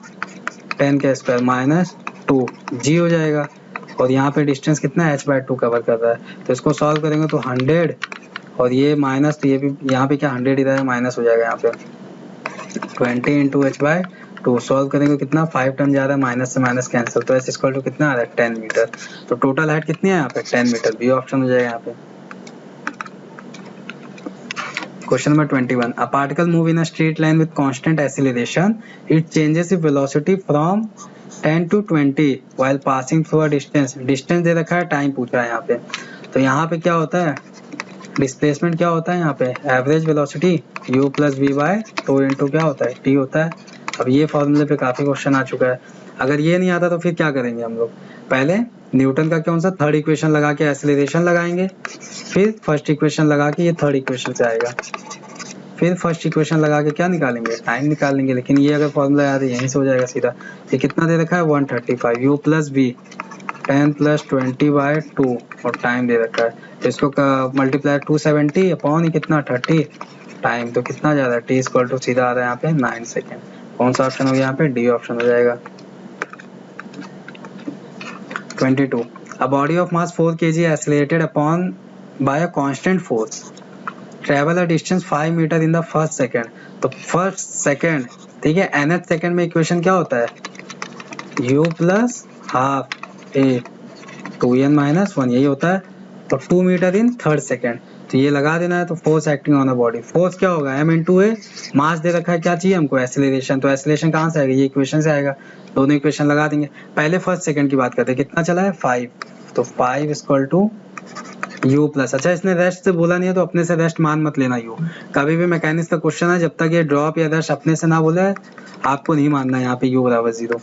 10 का स्क्वायर -2 g हो जाएगा और यहाँ पे डिस्टेंस कितना h/2 कवर कर रहा है। तो इसको सॉल्व करेंगे तो 100 और ये माइनस, तो ये भी यहाँ पे क्या 100 इधर है माइनस हो जाएगा, यहाँ पे 20 × h/2 2 सॉल्व करेंगे कितना 5 टर्म जा रहा है, माइनस से माइनस कैंसिल, तो एस इक्वल टू कितना आ रहा है 10 मीटर। तो टोटल हाइट कितनी है यहाँ पे 10 मीटर, बी ऑप्शन हो जाएगा यहाँ पे। Question number 21, a particle move in a straight line with constant acceleration, it changes its velocity from 10 to 20 while passing through a distance. Distance दे रखा है, टाइम पूछा है यहाँ पे। तो यहाँ पे क्या होता है, डिस्प्लेसमेंट क्या होता है यहाँ पे, average velocity u plus V by 2 into क्या होता है t होता है। अब ये फॉर्मूले पे काफी क्वेश्चन आ चुका है, अगर ये नहीं आता तो फिर क्या करेंगे हम लोग, पहले न्यूटन का कौन सा थर्ड इक्वेशन लगा के एक्सीलरेशन लगाएंगे, फिर फर्स्ट इक्वेशन लगा के ये थर्ड इक्वेशन से आएगा, फिर फर्स्ट इक्वेशन लगा के क्या निकालेंगे, टाइम निकालेंगे। लेकिन ये अगर फॉर्मूला याद है यहीं से हो जाएगा सीधा। ये कितना दे रखा है 135, u plus V 10 plus 20 by 2 और टाइम दे रखा है, तो इसको मल्टीप्लाई 270 अपॉन कितना 30 टाइम, तो कितना जा रहा है t इक्वल टू सीधा आ रहा है यहाँ पे 9 सेकेंड। कौन सा ऑप्शन हो गया यहाँ पे, डी ऑप्शन हो जाएगा। 22, a body of mass 4 kg accelerated upon by a constant force travel a distance 5 metre in the first second. तो फर्स्ट सेकेंड, ठीक है, nth सेकेंड में इक्वेशन क्या होता है, u प्लस हाफ ए 2n माइनस 1 यही होता है। तो 2 मीटर इन थर्ड सेकेंड, तो ये लगा देना है। तो force acting on a body, force क्या होगा m इंटू ए, मास दे रखा है, क्या चाहिए हमको एक्सेलरेशन, तो एक्सेलरेशन कहाँ से आएगा, ये इक्वेशन से आएगा। दोनों इक्वेशन लगा देंगे। पहले फर्स्ट सेकेंड की बात करते हैं, कितना चला है 5, तो 5 इक्वल टू u प्लस, अच्छा इसने रेस्ट से बोला नहीं है तो अपने से रेस्ट मान मत लेना u, कभी भी मैकेनिक्स का क्वेश्चन है जब तक ये ड्रॉप या रेस्ट अपने से ना बोले आपको नहीं मानना है। यहाँ पे u बराबर 0,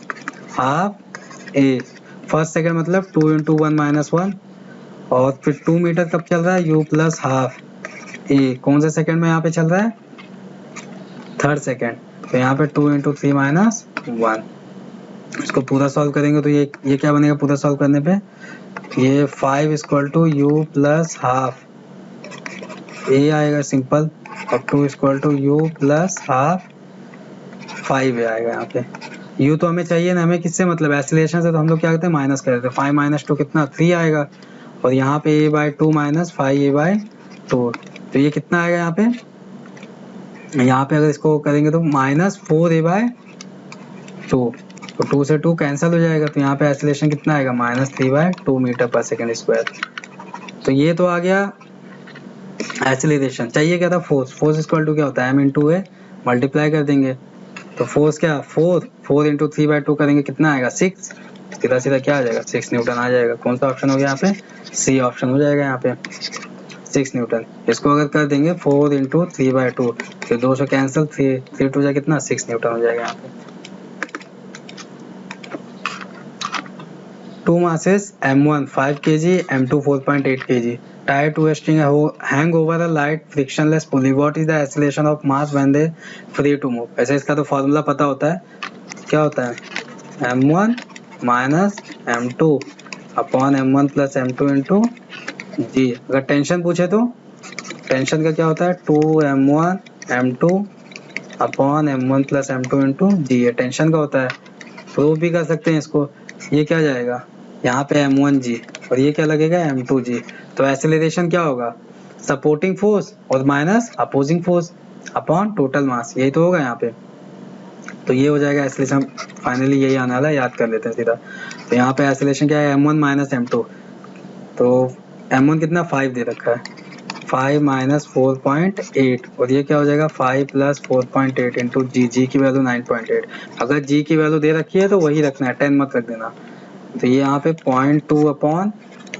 हाफ ए फर्स्ट सेकंड मतलब 2 इंटू 1 माइनस 1, और फिर 2 मीटर कब चल रहा है, u प्लस हाफ ए कौन से सेकंड में यहाँ पे चल रहा है, थर्ड सेकंड, तो यहाँ पे 2 इंटू 3 माइनस 1। इसको पूरा सॉल्व करेंगे तो ये क्या बनेगा पूरा सॉल्व करने पे, ये 5 equal to U plus half A आएगा सिंपल, और 2 equal to U plus half 5 आएगा। यहाँ पे u तो हमें चाहिए ना, हमें किससे मतलब एक्सीलरेशन से, तो हम लोग क्या करते हैं माइनस कर देते हैं, 5 माइनस 2 कितना 3 आएगा, और यहाँ पे a by 2 minus 5a by 2, तो ये कितना आएगा यहाँ पे अगर इसको करेंगे तो माइनस 4a बाई 2, तो 2 से 2 कैंसिल हो जाएगा, तो यहाँ पे एक्सीलरेशन कितना आएगा माइनस 3 बाई 2 मीटर पर सेकेंड स्क्वायर। तो ये तो आ गया एक्सीलरेशन। चाहिए क्या था फोर्स, फोर्स इक्वल टू क्या होता है m इंटू ए, मल्टीप्लाई कर देंगे, तो फोर्स क्या 4 इंटू 3 बाई 2 करेंगे कितना आएगा 6, सीधा सीधा क्या आ जाएगा 6 न्यूटन आ जाएगा। कौन सा ऑप्शन हो गया यहाँ पे, सी ऑप्शन हो जाएगा यहाँ पे 6 न्यूटन। इसको अगर कर देंगे 4 इंटू 3 बाई 2, तो 2 से कैंसिल, 3 टू जाए कितना 6 न्यूटन हो जाएगा यहाँ पे। 2 masses m1 5 kg, m2 4.8 kg, tied to a string hang over a light frictionless pulley. What is the acceleration of mass when they free to move? ऐसे इसका तो फॉर्मूला पता होता है, क्या होता है m1 minus m2 upon m1 plus m2 into G. अगर टेंशन पूछे तो टेंशन का क्या होता है 2m1 m2 upon m1 plus m2 into जी, ये टेंशन का होता है। प्रूव भी कर सकते हैं इसको, ये क्या जाएगा यहाँ पे m1g और ये क्या लगेगा m2g, तो एक्सेलरेशन क्या होगा सपोर्टिंग फोर्स और minus opposing force upon total mass, यही तो होगा यहाँ पे। तो ये हो जाएगा एक्सेलरेशन, फाइनली यही आने वाला है, याद कर लेते हैं सीधा। तो यहाँ पे एक्सेलरेशन क्या है m1 माइनस m2, तो m1 कितना 5 दे रखा है, 5 माइनस 4.8, और ये क्या हो जाएगा 5 प्लस 4.8 इंटू जी की वैल्यू 9.8। अगर जी की वैल्यू दे रखी है तो वही रखना है, 10 मत रख देना। तो ये यहाँ पे 0.2 अपॉन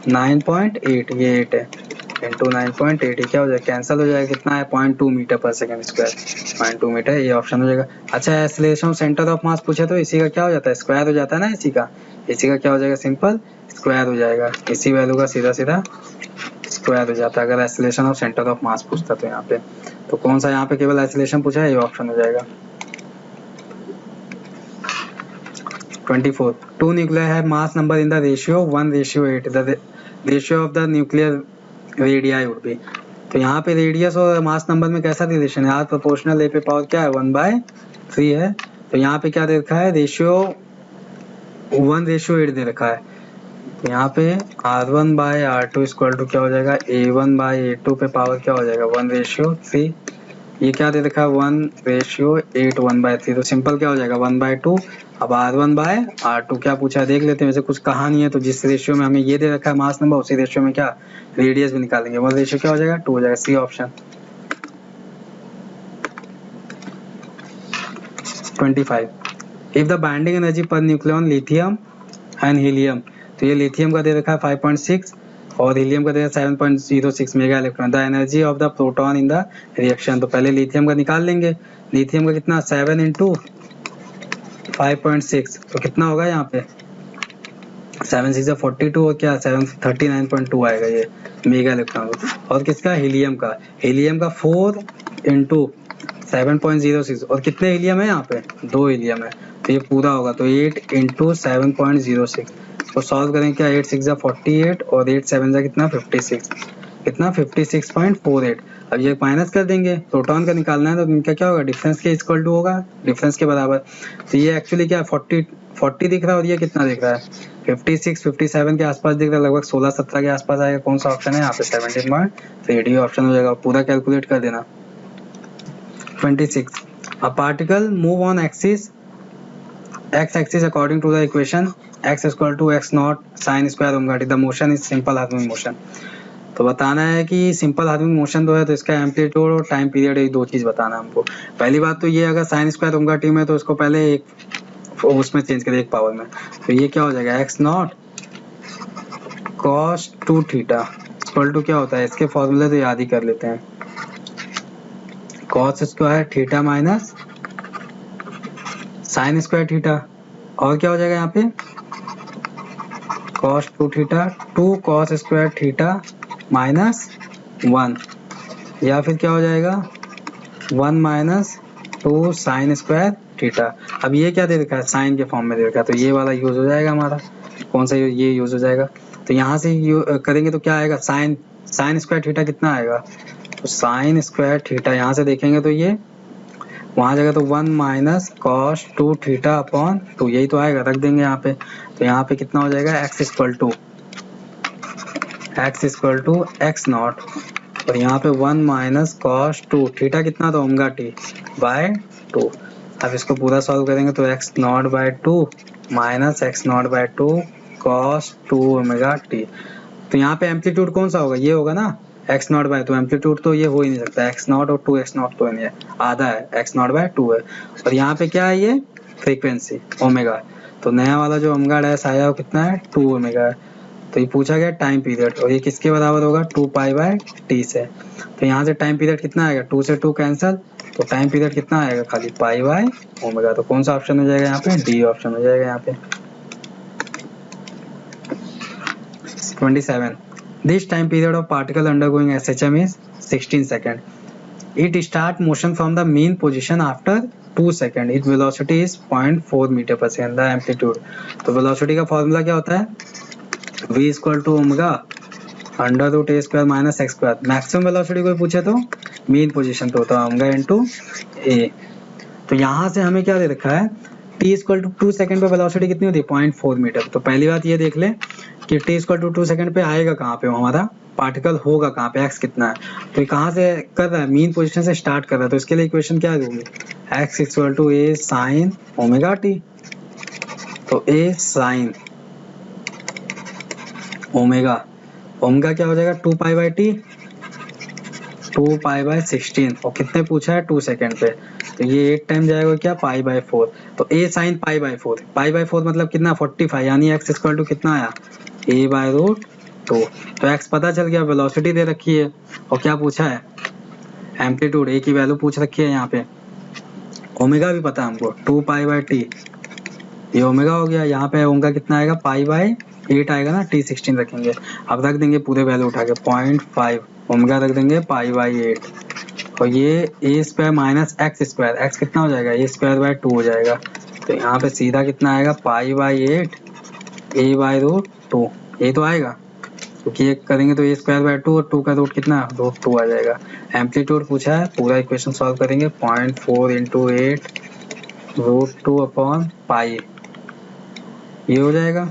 9.8, ये 8 है इंटू 9.8, ये क्या हो जाएगा कैंसिल हो जाएगा, कितना है 0.2 मीटर पर सेकेंड स्क्वायर, 0.2 मीटर, ये ऑप्शन हो जाएगा। अच्छा एक्सेलरेशन सेंटर ऑफ मास पूछे तो इसी का क्या हो जाता है स्क्वायर हो जाता है ना, इसी का क्या हो जाएगा सिंपल स्क्वायर हो जाएगा, इसी वैल्यू का सीधा सीधा स्क्वायर हो जाता है अगर acceleration of centre of mass पूछता तो यहाँ पे। तो कौन सा यहाँ पे केवल एक्सेलरेशन पूछा है, ये ऑप्शन हो जाएगा। 24, 2 nuclei have mass number in the ratio 1:8, the ratio of the nuclear radii would be। तो यहाँ पे रेडियस और मास नंबर में कैसा रिलेशन है, आर प्रोपोर्शनल ए पे पावर क्या है 1/3 है, तो यहाँ पे क्या दे रखा है रेशियो 1:8 दे रखा है, तो यहाँ पे R1/R2 इक्वल टू क्या हो जाएगा A1/A2 पे पावर क्या हो जाएगा 1:3, ये क्या दे रखा है 1:8 1/3, तो सिंपल क्या हो जाएगा 1/2। अब R1/R2 क्या पूछा है देख लेते हैं। वैसे कुछ कहा नहीं है, तो जिस रेशियो में हमें ये दे रखा है मास नंबर, उसी रेशियो में क्या रेडियस भी निकालेंगे। वो रेशियो क्या हो जाएगा 2 हो जाएगा, C option. 25 if the binding energy per nucleon lithium and helium, तो ये लिथियम का दे रखा है 5.6 और हीलियम का दे रखा है 7.06 mega electron. The energy of the proton in the reaction, तो पहले लिथियम का निकाल लेंगे। लिथियम का कितना 7 × 5.6, तो कितना होगा यहाँ पे 7 6 42 और क्या 7 39.2 आएगा ये मेगा इलेक्ट्रॉन। और किसका हीलियम का 4 × 7.06 और कितने हीलियम है यहाँ पे 2 हीलियम है, तो ये पूरा होगा तो 8 × 7.06। तो सॉल्व करें क्या 8 6 48 और 8 7 कितना 56, कितना 56.48। अब ये माइनस कर देंगे, प्रोटॉन का निकालना है तो इनका क्या होगा डिफरेंस के इक्वल टू होगा, डिफरेंस के बराबर। तो ये एक्चुअली क्या 40 दिख रहा है और ये कितना दिख रहा है 56 57 के आसपास दिख रहा है, लगभग 16 17 के आसपास आएगा। कौन सा ऑप्शन है यहाँ पे 17.3 ऑप्शन हो जाएगा। पूरा कैलकुलेट कर देना। 26 a particle move on axis x axis according to the equation x equal to x naught sin square omega t, the motion is simple harmonic motion। तो बताना है कि सिंपल हार्मोनिक मोशन तो है, तो इसका एम्पलीट्यूड और टाइम पीरियड, ये दो चीज बताना है हमको। पहली बात तो ये अगर साइन स्क्वायर ओमेगा टी में तो इसको पहले एक उसमें चेंज करें एक पावर में, तो ये क्या हो जाएगा x naught cos 2 theta equal to क्या होता है, इसके फॉर्मूले तो याद ही कर लेते हैं, cos square theta minus sine square theta. और क्या हो जाएगा यहाँ पे cos 2 theta 2 cos square theta minus 1, या फिर क्या हो जाएगा 1 माइनस 2 साइन स्क्वायर थीटा। अब ये क्या दे रखा है साइन के फॉर्म में दे रखा है, तो ये वाला यूज हो जाएगा हमारा। कौन सा ये यूज हो जाएगा, तो यहाँ से करेंगे तो क्या आएगा साइन स्क्वायर थीटा कितना आएगा, तो साइन स्क्वायर थीटा यहाँ से देखेंगे तो ये वहां जाएगा तो 1 माइनस cos 2 थीटा अपॉन 2, यही तो आएगा, रख देंगे यहाँ पे। तो यहाँ पे कितना हो जाएगा x equal to x naught और यहाँ पे 1 माइनस cos 2 थीटा कितना था ओमेगा टी बाय 2। अब इसको पूरा सॉल्व करेंगे तो x naught by 2 minus x naught by 2 cos 2 omega T. तो यहाँ पे एम्पलीट्यूड कौन सा होगा, ये होगा ना x नॉट बाय 2, एम्पलीट्यूड तो ये हो ही नहीं सकता, x नॉट और 2x नॉट तो नहीं है, आधा है, x नॉट बाय 2 है। और यहाँ पे क्या है ये फ्रीक्वेंसी ओमेगा, तो नया वाला जो ओमेगा डैश आया वो कितना है 2 ओमेगा है। तो ये पूछा गया टाइम पीरियड और ये किसके बराबर होगा 2 पाई बाय टी से। तो यहाँ से टाइम पीरियड कितना आएगा 2 से 2 कैंसिल, तो टाइम पीरियड कितना आएगा खाली पाई बाय ओमेगा। तो कौन सा ऑप्शन हो जाएगा यहाँ पे डी ऑप्शन हो जाएगा यहाँ पे। 27 This time period of particle undergoing SHM is 16 seconds. It start motion from the mean position after 2 seconds. Its velocity is 0.4 meter per second. The amplitude. तो velocity का फॉर्मूला क्या होता है v equal to omega under root A square minus x square. Maximum velocity कोई पूछे तो mean position पे होता है ओमेगा इनटू ए। तो यहाँ से हमें क्या दे रखा है t इक्वल टू 2 सेकंड पे वेलोसिटी कितनी होती है 0.4 मीटर। तो पहली बात ये देख ले कि t इक्वल टू 2 सेकंड पे आएगा कहाँ पे, हमारा पार्टिकल होगा कहाँ पे, x कितना है, तो ये कहाँ से कर रहा है मीन पोजीशन से स्टार्ट कर रहा है। तो इसके लिए इक्वेशन क्या होगी x equal to a sine omega t। तो a साइन ओमेगा, ओमेगा क्या हो जाएगा 2 pi by T 2 pi by 16 और कितने पूछा है 2 सेकंड पे, तो ये 8 टाइम जाएगा क्या पाई बाय 4। तो a साइन पाई बाय 4 मतलब कितना 45, यानी x इक्वल टू कितना आया a बाय रूट 2। तो x पता चल गया, वेलोसिटी दे रखी है और क्या पूछा है एम्पलीट्यूड a की वैल्यू पूछ रखी है यहाँ पे, ओमेगा भी पता है हमको 2 पाई बाय टी, ये ओमेगा हो गया। यहाँ पे ओमेगा कितना आएगा पाई बाय 8 आएगा ना, t 16 रखेंगे। अब रख देंगे पूरे वैल्यू उठा के 0.5 ओमेगा रख देंगे पाई बाय 8 और ये a square minus x square, x कितना हो जाएगा a स्क्वायर बाय 2 हो जाएगा। तो यहाँ पे सीधा कितना आएगा pi by 8 a by root 2, ये तो आएगा क्योंकि ये करेंगे तो a स्क्वायर बाय 2 और 2 का रूट कितना रूट 2 आ जाएगा। एम्पलीट्यूड पूछा है, पूरा इक्वेशन सॉल्व करेंगे 0.4 इंटू 8 रूट 2 अपॉन पाई, ये हो जाएगा।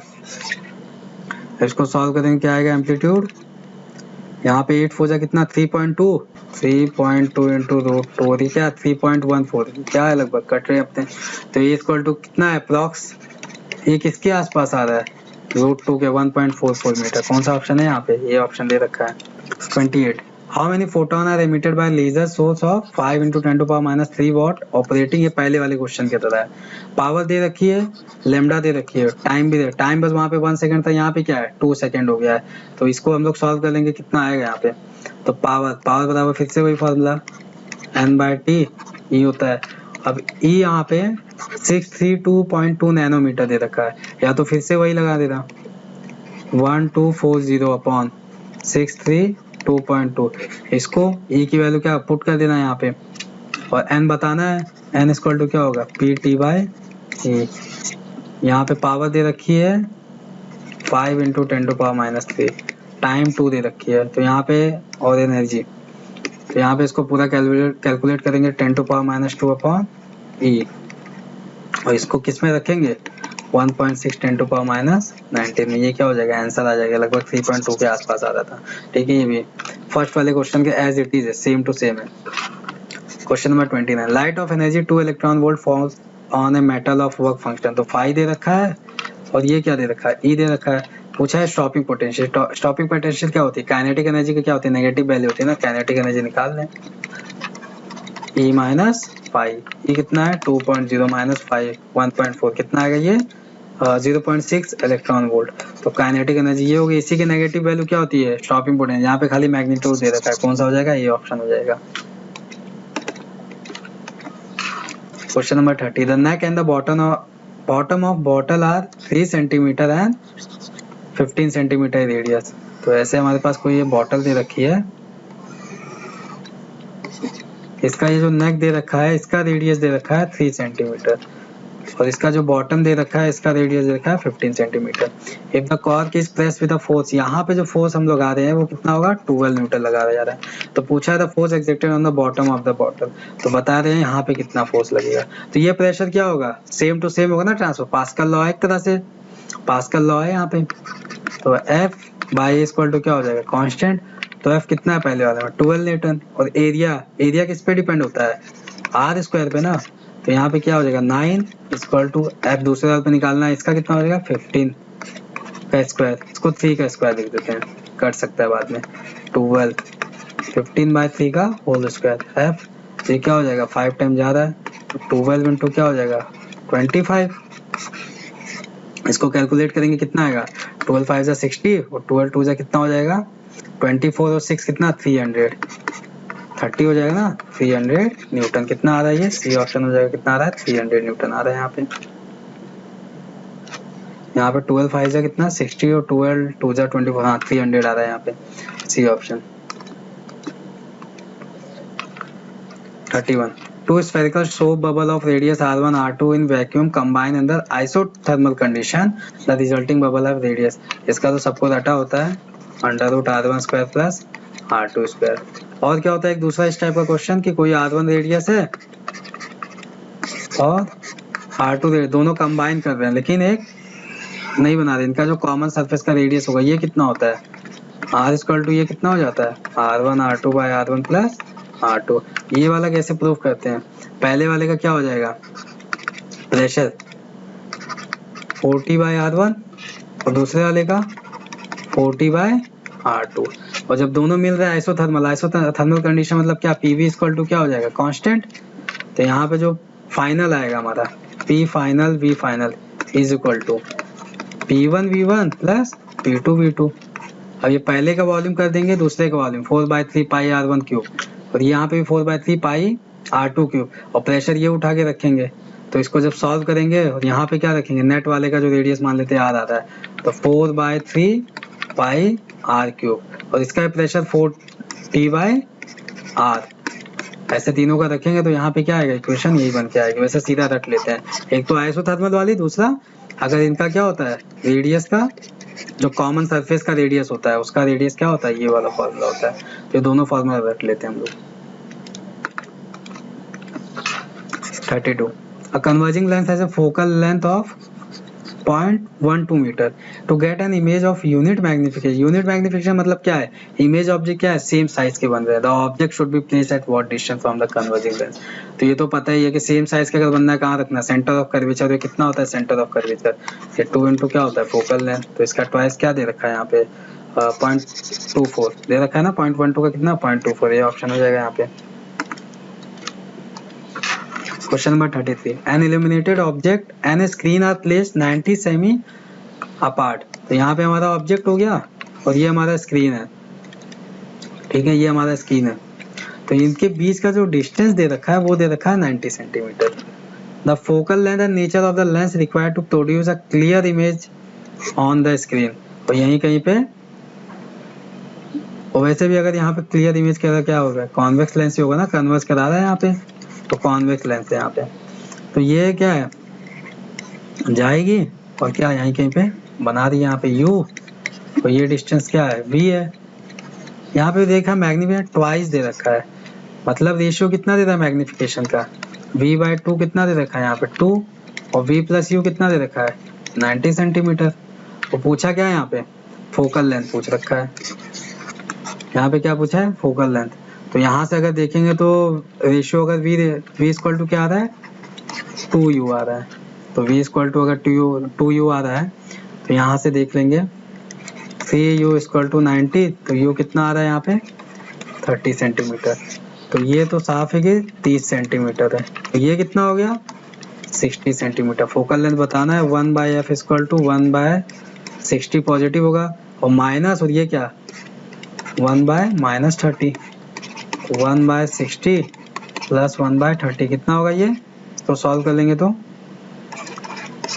इसको सॉल्व करेंगे क्या आएगा एम्पलीट्यूड, यहाँ पे 8 4 जा कितना 3.2 3.2 इंटू रूट टू, और ये क्या 3.14, क्या है लगभग कट रहे अपने। तो ये इक्वल टू कितना है अप्रॉक्स, ये किसके आसपास आ रहा है, रूट टू के 1.44 मीटर। कौन सा ऑप्शन है यहाँ पे, ये ऑप्शन दे रखा है 28। How many photon are emitted by laser source of 5 into 10⁻³ watt operating, ये पहले वाले क्वेश्चन की तरह है। पावर दे रखी है, लेमडा दे रखी है, टाइम भी दे, टाइम बस वहाँ पे 1 सेकंड था, यहाँ पे क्या है 2 सेकंड हो गया है। तो इसको हम लोग सॉल्व कर लेंगे, कितना आएगा यहाँ पे। तो पावर बराबर फिर से वही फॉर्मूला n/t ई होता है। अब ई यहाँ पे 632.2 नैनोमीटर दे रखा है, या तो फिर से वही लगा देना 1240 अपॉन 632.2, इसको ई की वैल्यू क्या पुट कर देना यहाँ पे, और n बताना है, n इक्वल टू क्या होगा Pt/e। यहाँ पे पावर दे रखी है 5 इंटू 10⁻³ टाइम 2 दे रखी है, तो यहाँ पे और एनर्जी, तो यहाँ पे इसको पूरा कैलकुलेट करेंगे 10⁻² अपॉन e, और इसको किस में रखेंगे 1.6 10⁻19 में, ये क्या हो जाएगा आंसर आ जाएगा लगभग 3.2 के आसपास आ रहा था। ठीक है, ये भी फर्स्ट वाले क्वेश्चन के एज इट इज है, सेम टू सेम है। Question number 29, light of energy 2 electron volt falls on a metal of work function, तो फाई दे रखा है और ये क्या दे रखा है ई दे रखा है। पूछा है स्टॉपिंग पोटेंशियल, स्टॉपिंग पोटेंशियल क्या होती है, काइनेटिक एनर्जी की क्या होती है नेगेटिव वैल्यू होती है ना, काइनेटिक एनर्जी निकाल लें ई माइनस फाई, ये कितना है 2.0 माइनस 5 1.4 कितना आएगा ये 0.6 इलेक्ट्रॉन वोल्ट। तो काइनेटिक एनर्जी ये होगी, इसी की नेगेटिव वैल्यू क्या होती है स्टॉपिंग पोटेंशियल, यहाँ पे खाली मैग्नीट्यूड दे रखा है, कौन सा हो जाएगा ये ऑप्शन हो जाएगा। Question number 30, the neck and the bottom of bottle are 3 centimetre and 15 centimetre radius. तो ऐसे हमारे पास कोई ये बॉटल दे रखी है, इसका ये जो नेक दे रखा है इसका रेडियस दे रखा है 3 सेंटीमीटर, और इसका जो बॉटम दे रखा है इसका रेडियस दे रखा है 15 centimetre. If the cork is pressed with a force, यहाँ पे जो फोर्स हम लोग आ रहे हैं वो कितना होगा 12 न्यूटन लगा जा रहा है। तो पूछा है the force exerted on the bottom of the bottle, तो बता रहे हैं यहाँ पे कितना फोर्स लगेगा। तो ये प्रेशर क्या होगा सेम टू सेम होगा ना, ट्रांसफर पास्कल लॉ है, एक तरह से पास्कल लॉ है यहाँ पे। तो F बाई इक्वल टू क्या हो जाएगा कांस्टेंट, तो F कितना है पहले वाले में 12 न्यूटन, और एरिया किस पे डिपेंड होता है आर स्क्वायर पे ना, तो यहाँ पे क्या हो जाएगा 9 इक्वल टू F दूसरे वाले पे निकालना है, इसका कितना हो जाएगा 15 का स्क्वायर, इसको 3 का स्क्वायर लिख देते हैं, कट सकता है बाद में 12 15/3 का होल स्क्वायर F, ये क्या हो जाएगा 5 टाइम जा रहा है, तो 12 इंटू क्या हो जाएगा 25, इसको कैलकुलेट करेंगे कितना आएगा 12 5 जा 60 और 12 2 जा कितना हो जाएगा 24 और 6 कितना 300 30 हो जाएगा ना 300 न्यूटन। कितना आ रहा है ये सी ऑप्शन हो जाएगा, कितना आ रहा है 300 न्यूटन आ रहा है यहाँ पे 12 5 जा कितना 60 और 12 2 जा 24, हाँ 300 आ रहा है यहाँ पे C option. 31, two spherical soap bubble of radius r1 r2 in vacuum combine under isothermal condition, the resulting bubble of radius, इसका तो सबको रटा होता है √r1 square plus r2 square. और क्या होता है एक दूसरा इस टाइप का क्वेश्चन कि कोई r1 रेडियस है और r2 रेडियस दोनों कंबाइन कर रहे हैं, लेकिन एक नहीं बना रहे, इनका जो कॉमन सरफेस का रेडियस होगा ये कितना होता है r इक्वल टू ये कितना हो जाता है r1 r2 bye r1 plus r2। ये वाला कैसे प्रूव करते हैं, पहले वाले का क्या हो जाएगा प्रेशर 40/r1 और दूसरे वाले का 40/r2, और जब दोनों मिल रहे हैं आइसोथर्मल कंडीशन मतलब क्या PV इक्वल टू क्या हो जाएगा कांस्टेंट, तो यहाँ पे जो फाइनल आएगा हमारा P final V final is equal to P1 V1 plus P2 V2। अब ये पहले का वॉल्यूम कर देंगे दूसरे का वॉल्यूम 4/3 पाई r1 क्यूब, और यहाँ पे भी 4/3 पाई r2 क्यूब, और प्रेशर ये उठा के रखेंगे, तो इसको जब सॉल्व करेंगे और यहाँ पे क्या रखेंगे नेट वाले का जो रेडियस मान लेते हैं r आता है, तो 4/3 पाई r क्यूब, और इसका प्रेशर 4T/r, ऐसे तीनों का रखेंगे तो यहाँ पे क्या आएगा इक्वेशन यही बन के आएगी। वैसे सीधा रख लेते हैं, एक तो आइसोथर्मल वाली, दूसरा अगर इनका क्या होता है रेडियस का जो कॉमन सरफेस का रेडियस होता है उसका रेडियस क्या होता है ये वाला फॉर्मूला होता है, तो ये दोनों फॉर्मूला रख लेते हैं हम लोग। 32, a converging length has a focal length of 0.12 metre to get an image of unit magnification. Unit magnification मतलब क्या है, इमेज ऑब्जेक्ट क्या है, सेम साइज के बन रहे हैं। The object should be placed at what distance from the converging lens. तो ये तो पता ही है कि सेम साइज का अगर बनना है कहाँ रखना है, सेंटर ऑफ कर्वेचर। ये कितना होता है सेंटर ऑफ कर्वेचर, ये 2 इंटू क्या होता है फोकल लेंथ। तो इसका ट्वाइस क्या दे रखा है यहाँ पे 0.24 दे रखा है ना, 0.12 का कितना 0.24, ये ऑप्शन हो जाएगा यहाँ पे। Question number 33, an illuminated object and screen are placed 90 cm apart. तो यहाँ पे हमारा ऑब्जेक्ट हो गया और ये हमारा स्क्रीन है, ठीक है, ये हमारा स्क्रीन है। तो इनके बीच का जो डिस्टेंस दे रखा है वो दे रखा है 90 centimetre. The focal length and nature of the lens required to produce a clear image on the screen. और यहीं कहीं पे, और वैसे भी अगर यहाँ पे क्लियर इमेज कह रहा क्या होगा, कॉन्वेक्स लेंस ही होगा ना, कन्वर्स करा रहा है यहाँ पे, तो कॉन्वेक्स लेंस है यहाँ पे। तो ये क्या है जाएगी और क्या यहीं कहीं पे बना रही है यहाँ पे u, और ये डिस्टेंस क्या है v है। यहाँ पे देखा मैग्निफिकेशन ट्वाइस दे रखा है, मतलब रेशियो कितना दे रहा है मैग्निफिकेशन का, v/2 कितना दे रखा है यहाँ पे 2, और v प्लस u कितना दे रखा है 90 सेंटीमीटर। तो पूछा क्या है यहाँ पे, फोकल लेंथ पूछ रखा है। यहाँ पे क्या पूछा है, फोकल लेंथ। तो यहाँ से अगर देखेंगे तो रेशियो अगर v इक्वल टू क्या आ रहा है 2u आ रहा है, तो v इक्वल टू अगर 2u आ रहा है तो यहाँ से देख लेंगे 3u इक्वल टू 90, तो u कितना आ रहा है यहाँ पे 30 सेंटीमीटर। तो ये तो साफ है कि 30 सेंटीमीटर है, तो ये कितना हो गया 60 सेंटीमीटर। फोकल लेंथ बताना है 1/f इक्वल टू 1/60 पॉजिटिव होगा, और माइनस, और ये क्या 1/-30, 1/60 प्लस 1/30 कितना होगा ये, तो सॉल्व कर लेंगे तो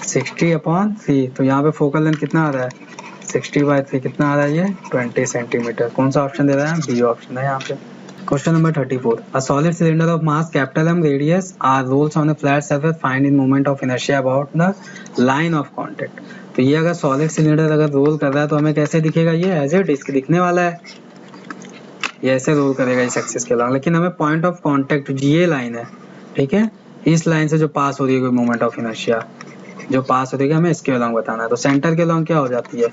60/3। तो यहाँ पे फोकल लेंथ कितना आ रहा है 60/3, कितना आ रहा है ये 20 सेंटीमीटर। कौन सा ऑप्शन दे रहा है, बी ऑप्शन है यहाँ पे। Question number 34, a solid cylinder of mass capital M radius R rolls on a flat surface, find in moment of inertia about the line of contact. तो ये अगर सॉलिड सिलेंडर अगर role कर रहा है तो हमें कैसे दिखेगा, ये एज ए डिस्क दिखने वाला है, ये ऐसे रोल करेगा इस एक्सिस के अलॉन्ग। लेकिन हमें पॉइंट ऑफ कांटेक्ट ये लाइन है, ठीक है, इस लाइन से जो पास हो रही है कोई मोमेंट ऑफ इनर्शिया जो पास हो रही है हमें इसके अलॉन्ग बताना है। तो सेंटर के अलॉन्ग क्या हो जाती है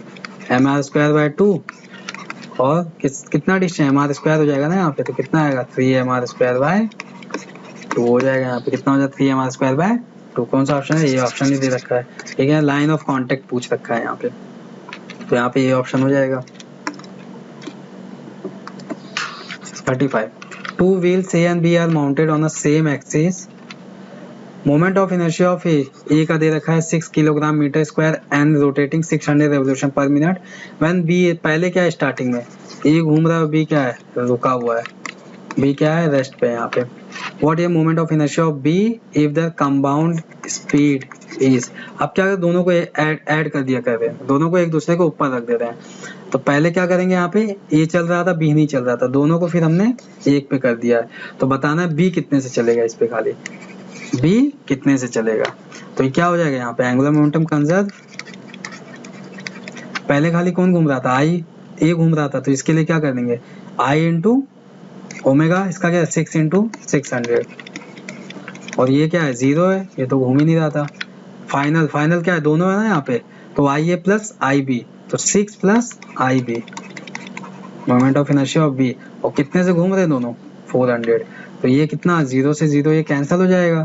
mr²/2, और कितना डिस्टेंस mr² हो जाएगा ना यहाँ पे, तो कितना आएगा 3mr²/2 हो जाएगा। यहाँ पे कितना हो जाएगा 3mr²/2। कौन सा ऑप्शन है, ये ऑप्शन ही दे रखा है, ठीक है, लाइन ऑफ कांटेक्ट पूछ रखा है यहाँ पे, तो यहाँ पे ये ऑप्शन हो जाएगा। 35, two wheels A and B are mounted on the same axis. Moment of inertia of A का दे रखा है 6 kilogram metre square and rotating 600 revolution per minute. When B पहले क्या है स्टार्टिंग में A घूम रहा है, B क्या है रुका हुआ है, B क्या है रेस्ट पे यहाँ पे। What is moment of inertia of B if the compound speed is। अब क्या कर दोनों को ऐड कर दिया कर रहे हैं, दोनों को एक दूसरे को ऊपर रख दे रहे हैं। तो पहले क्या करेंगे, यहाँ पे A चल रहा था B नहीं चल रहा था, दोनों को फिर हमने एक पे कर दिया है। तो बताना है B कितने से चलेगा, इस पे खाली B कितने से चलेगा। तो ये क्या हो जाएगा यहाँ पे एंगुलर मोमेंटम कंजर्व। पहले खाली कौन घूम रहा था, A घूम रहा था, तो इसके लिए क्या कर देंगे I इंटू ओमेगा, इसका क्या है 6 इंटू 600, और ये क्या है 0 है, ये तो घूम ही नहीं रहा था। फाइनल क्या है दोनों है ना यहाँ पे, तो IA प्लस IB, तो 6 plus IB moment of inertia of B, और कितने से घूम रहे हैं दोनों 400। तो ये कितना 0 से 0 ये कैंसिल हो जाएगा,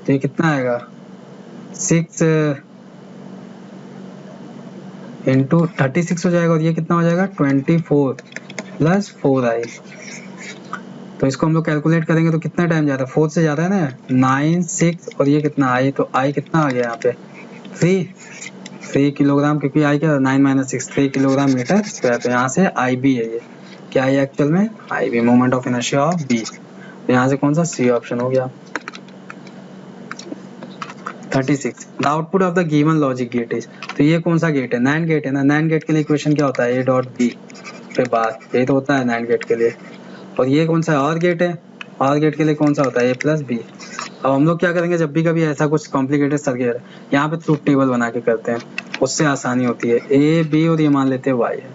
तो ये कितना आएगा 6 इंटू 36 हो जाएगा, और ये कितना हो जाएगा 24 प्लस 4I। तो इसको हम लोग कैलकुलेट करेंगे तो कितना टाइम जाता है, 4 से जाता है ना 9 6, और ये कितना I, तो I कितना आ गया यहाँ पे 3 किलोग्राम, क्योंकि I क्या 9 - 6 3 किलोग्राम मीटर स्क्वायर। तो यहाँ से IB है, ये क्या है एक्चुअल में IB moment of inertia of B। तो यहाँ से कौन सा C ऑप्शन हो गया। 36, the output of the given logic gate is. तो ये कौन सा गेट है, नैंड गेट है ना। नैंड गेट के लिए इक्वेशन क्या होता है A.B पे बार, ये तो होता है नैंड गेट के लिए। और ये कौन सा और गेट है, और गेट के लिए कौन सा होता है A+B। अब हम लोग क्या करेंगे, जब भी कभी ऐसा कुछ कॉम्प्लिकेटेड सर्किट है यहाँ पे ट्रूथ टेबल बना के करते हैं, उससे आसानी होती है। A B और ये मान लेते हैं Y है,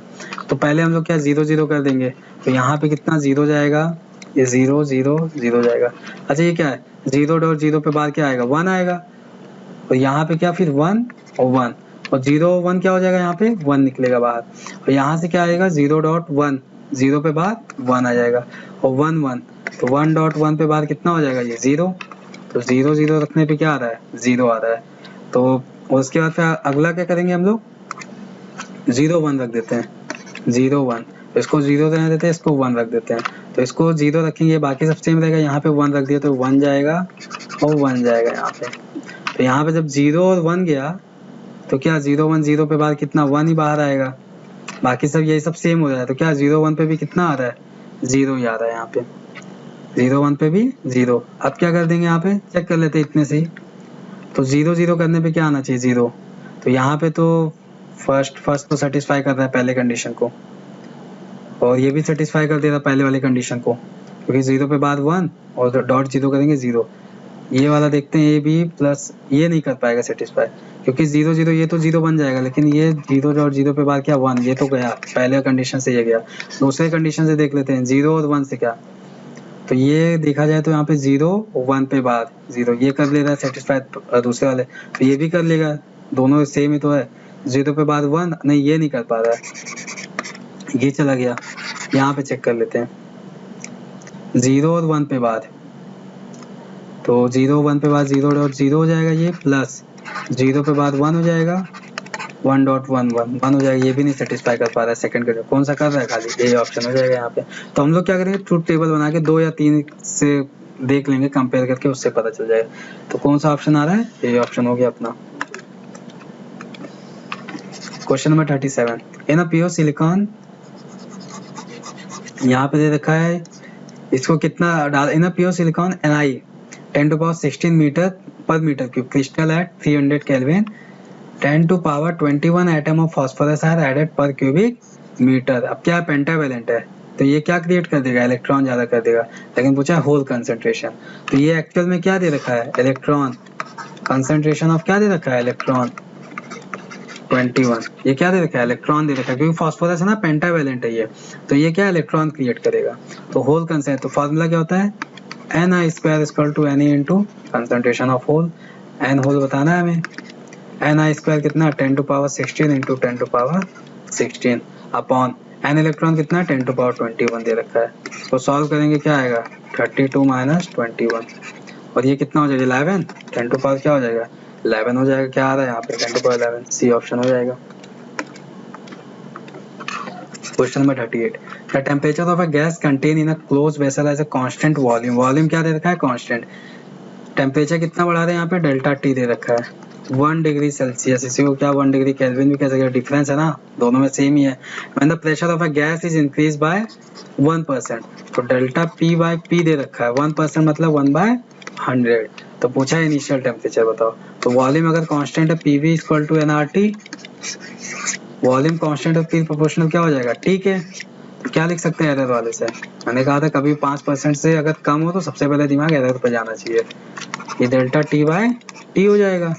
तो पहले हम लोग क्या 0 0 कर देंगे, तो यहाँ पे कितना 0 जाएगा, ये 0 0 0 जाएगा। अच्छा ये क्या है 0.0 पे बाद क्या आएगा 1 आएगा, और यहाँ पे क्या फिर 1 और 1, और 0 1 क्या हो जाएगा, यहाँ पे 1 निकलेगा बाहर, और यहाँ से क्या आएगा 0.1, 0 पे बाहर 1 आ जाएगा, और 1 1, तो 1.1 पे बाहर कितना हो जाएगा ये 0, तो 0 0 रखने पे क्या आ रहा है 0 आ रहा है। तो उसके बाद फिर अगला क्या करेंगे हम लोग 0 1 रख देते हैं, 0 1, तो इसको 0 रहने देते हैं, इसको 1 रख देते हैं, तो इसको 0 रखेंगे, बाकी सब सेम रहेगा, यहाँ पे 1 रख दिया तो 1 जाएगा और 1 जाएगा यहाँ पे। तो यहाँ पे जब 0 और 1 गया तो क्या 0 1 0 पे बाहर कितना 1 ही बाहर आएगा, बाकी सब यही सब सेम हो रहा है, तो क्या 0 1 पे भी कितना आ रहा है 0 ही आ रहा है यहाँ पे, 0 1 पे भी 0। अब क्या कर देंगे यहाँ पे चेक कर लेते हैं इतने से ही, तो 0 0 करने पे क्या आना चाहिए 0, तो यहाँ पे तो फर्स्ट तो सेटिस्फाई कर रहा है पहले कंडीशन को, और ये भी सेटिस्फाई कर देगा पहले वाली कंडीशन को, क्योंकि 0 पे बाद 1 और डॉट 0 करेंगे 0। ये वाला देखते हैं, ये भी प्लस ये नहीं कर पाएगा सेटिस्फाई, क्योंकि 0 0 ये तो 0 बन जाएगा, लेकिन ये 0.0 पे बाद क्या 1, ये तो गया पहले कंडीशन से, ये गया। दूसरे कंडीशन से देख लेते हैं 0 और 1 से क्या, तो ये देखा जाए तो यहाँ पे 0 और 1 पे बाद 0 ये कर ले रहा है सेटिस्फाई दूसरे वाले, तो ये भी कर लेगा, दोनों सेम ही तो है। 0 पे बाद 1 नहीं, ये नहीं कर पा रहा है, ये चला गया। यहाँ पे चेक कर लेते हैं 0 और 1 पे बाद, तो 0 1 पे बाद 0.0 हो जाएगा, ये प्लस 0 पे बाद 1 हो जाएगा 1.11 1 हो जाएगा, ये भी नहीं सेटिस्फाई कर पा रहा है सेकंड कंडीशन, कौन सा कर रहा है खाली ये ऑप्शन हो जाएगा यहाँ पे। तो हम लोग क्या करेंगे ट्रूथ टेबल बना के 2 या 3 से देख लेंगे कंपेयर करके, उससे पता चल जाएगा। तो कौन सा ऑप्शन आ रहा है, ये ऑप्शन हो गया अपना। Question number 37, in a pure silicon, यहाँ पे दे रखा है इसको कितना डाल, in a pure silicon Ni 10⁻16 metre per metre cube crystal at 300 kelvin 10⁻21 atom of phosphorus are added per cubic metre. अब क्या पेंटावेलेंट है, तो ये क्या क्रिएट कर देगा, इलेक्ट्रॉन ज्यादा कर देगा, लेकिन पूछा होल कंसंट्रेशन, तो ये एक्चुअल में क्या दे रखा है इलेक्ट्रॉन कंसंट्रेशन ऑफ, क्या दे रखा है इलेक्ट्रॉन 21, ये क्या दे रखा है इलेक्ट्रॉन दे रखा है, क्योंकि फास्फोरस है ना पेंटावेलेंट है ये, तो ये क्या इलेक्ट्रॉन क्रिएट करेगा। तो होल कंसंट्रेशन, तो फार्मूला क्या होता है Ni square equal to Ne into concentration of hole, N hole बताना है हमें, Ni स्क्वायर कितना 10⁻16 इंटू 10⁻16 अपॉन एन इलेक्ट्रॉन कितना 10⁻21 दे रखा है, तो सॉल्व करेंगे क्या आएगा 32 माइनस 21, और ये कितना हो जाएगा 11, 10 टू पावर क्या हो जाएगा 11 हो जाएगा, क्या आ रहा है यहाँ पे 10 टू पावर 11, सी ऑप्शन हो जाएगा। Question number 38, the temperature of a gas contain in a close vessel as a constant volume, volume क्या दे रखा है कांस्टेंट, टेम्परेचर कितना बढ़ा रहे हैं यहाँ पे डेल्टा टी दे रखा है 1 डिग्री सेल्सियस, इसी को क्या 1 डिग्री केल्विन भी कह सकते हैं, डिफरेंस है ना दोनों में सेम ही है। When the pressure of a gas is increase by 1%, तो डेल्टा पी बाय पी दे रखा है 1% मतलब 1/100, तो पूछा है इनिशियल टेम्परेचर बताओ, तो वॉल्यूम अगर कांस्टेंट है PV equal to NRT, volume constant और पी प्रोपोर्शनल क्या हो जाएगा, ठीक है। तो क्या लिख सकते हैं एरर वाले से, मैंने कहा था कभी 5% से अगर कम हो तो सबसे पहले दिमाग एरर पर जाना चाहिए, ये डेल्टा टी बाय टी हो जाएगा,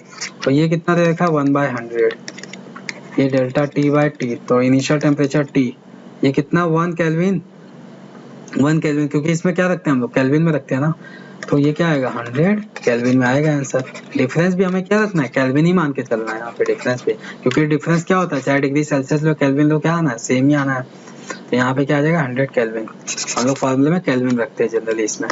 तो ये कितना दे रखा है 1/100, ये डेल्टा टी बाय टी, तो इनिशियल टेम्परेचर टी ये कितना 1 केल्विन, क्योंकि इसमें क्या रखते हैं हम लोग केल्विन में रखते हैं ना, तो ये क्या आएगा 100 केल्विन में आएगा आंसर। डिफरेंस भी हमें क्या रखना है केल्विन ही मान के चलना है यहाँ पे डिफरेंस पे, क्योंकि डिफरेंस क्या होता है चाहे डिग्री सेल्सियस लो केल्विन लो क्या आना है सेम ही आना है, तो यहाँ पे क्या आ जाएगा 100 केल्विन, हम लोग फॉर्मूले में केल्विन रखते हैं जनरली इसमें।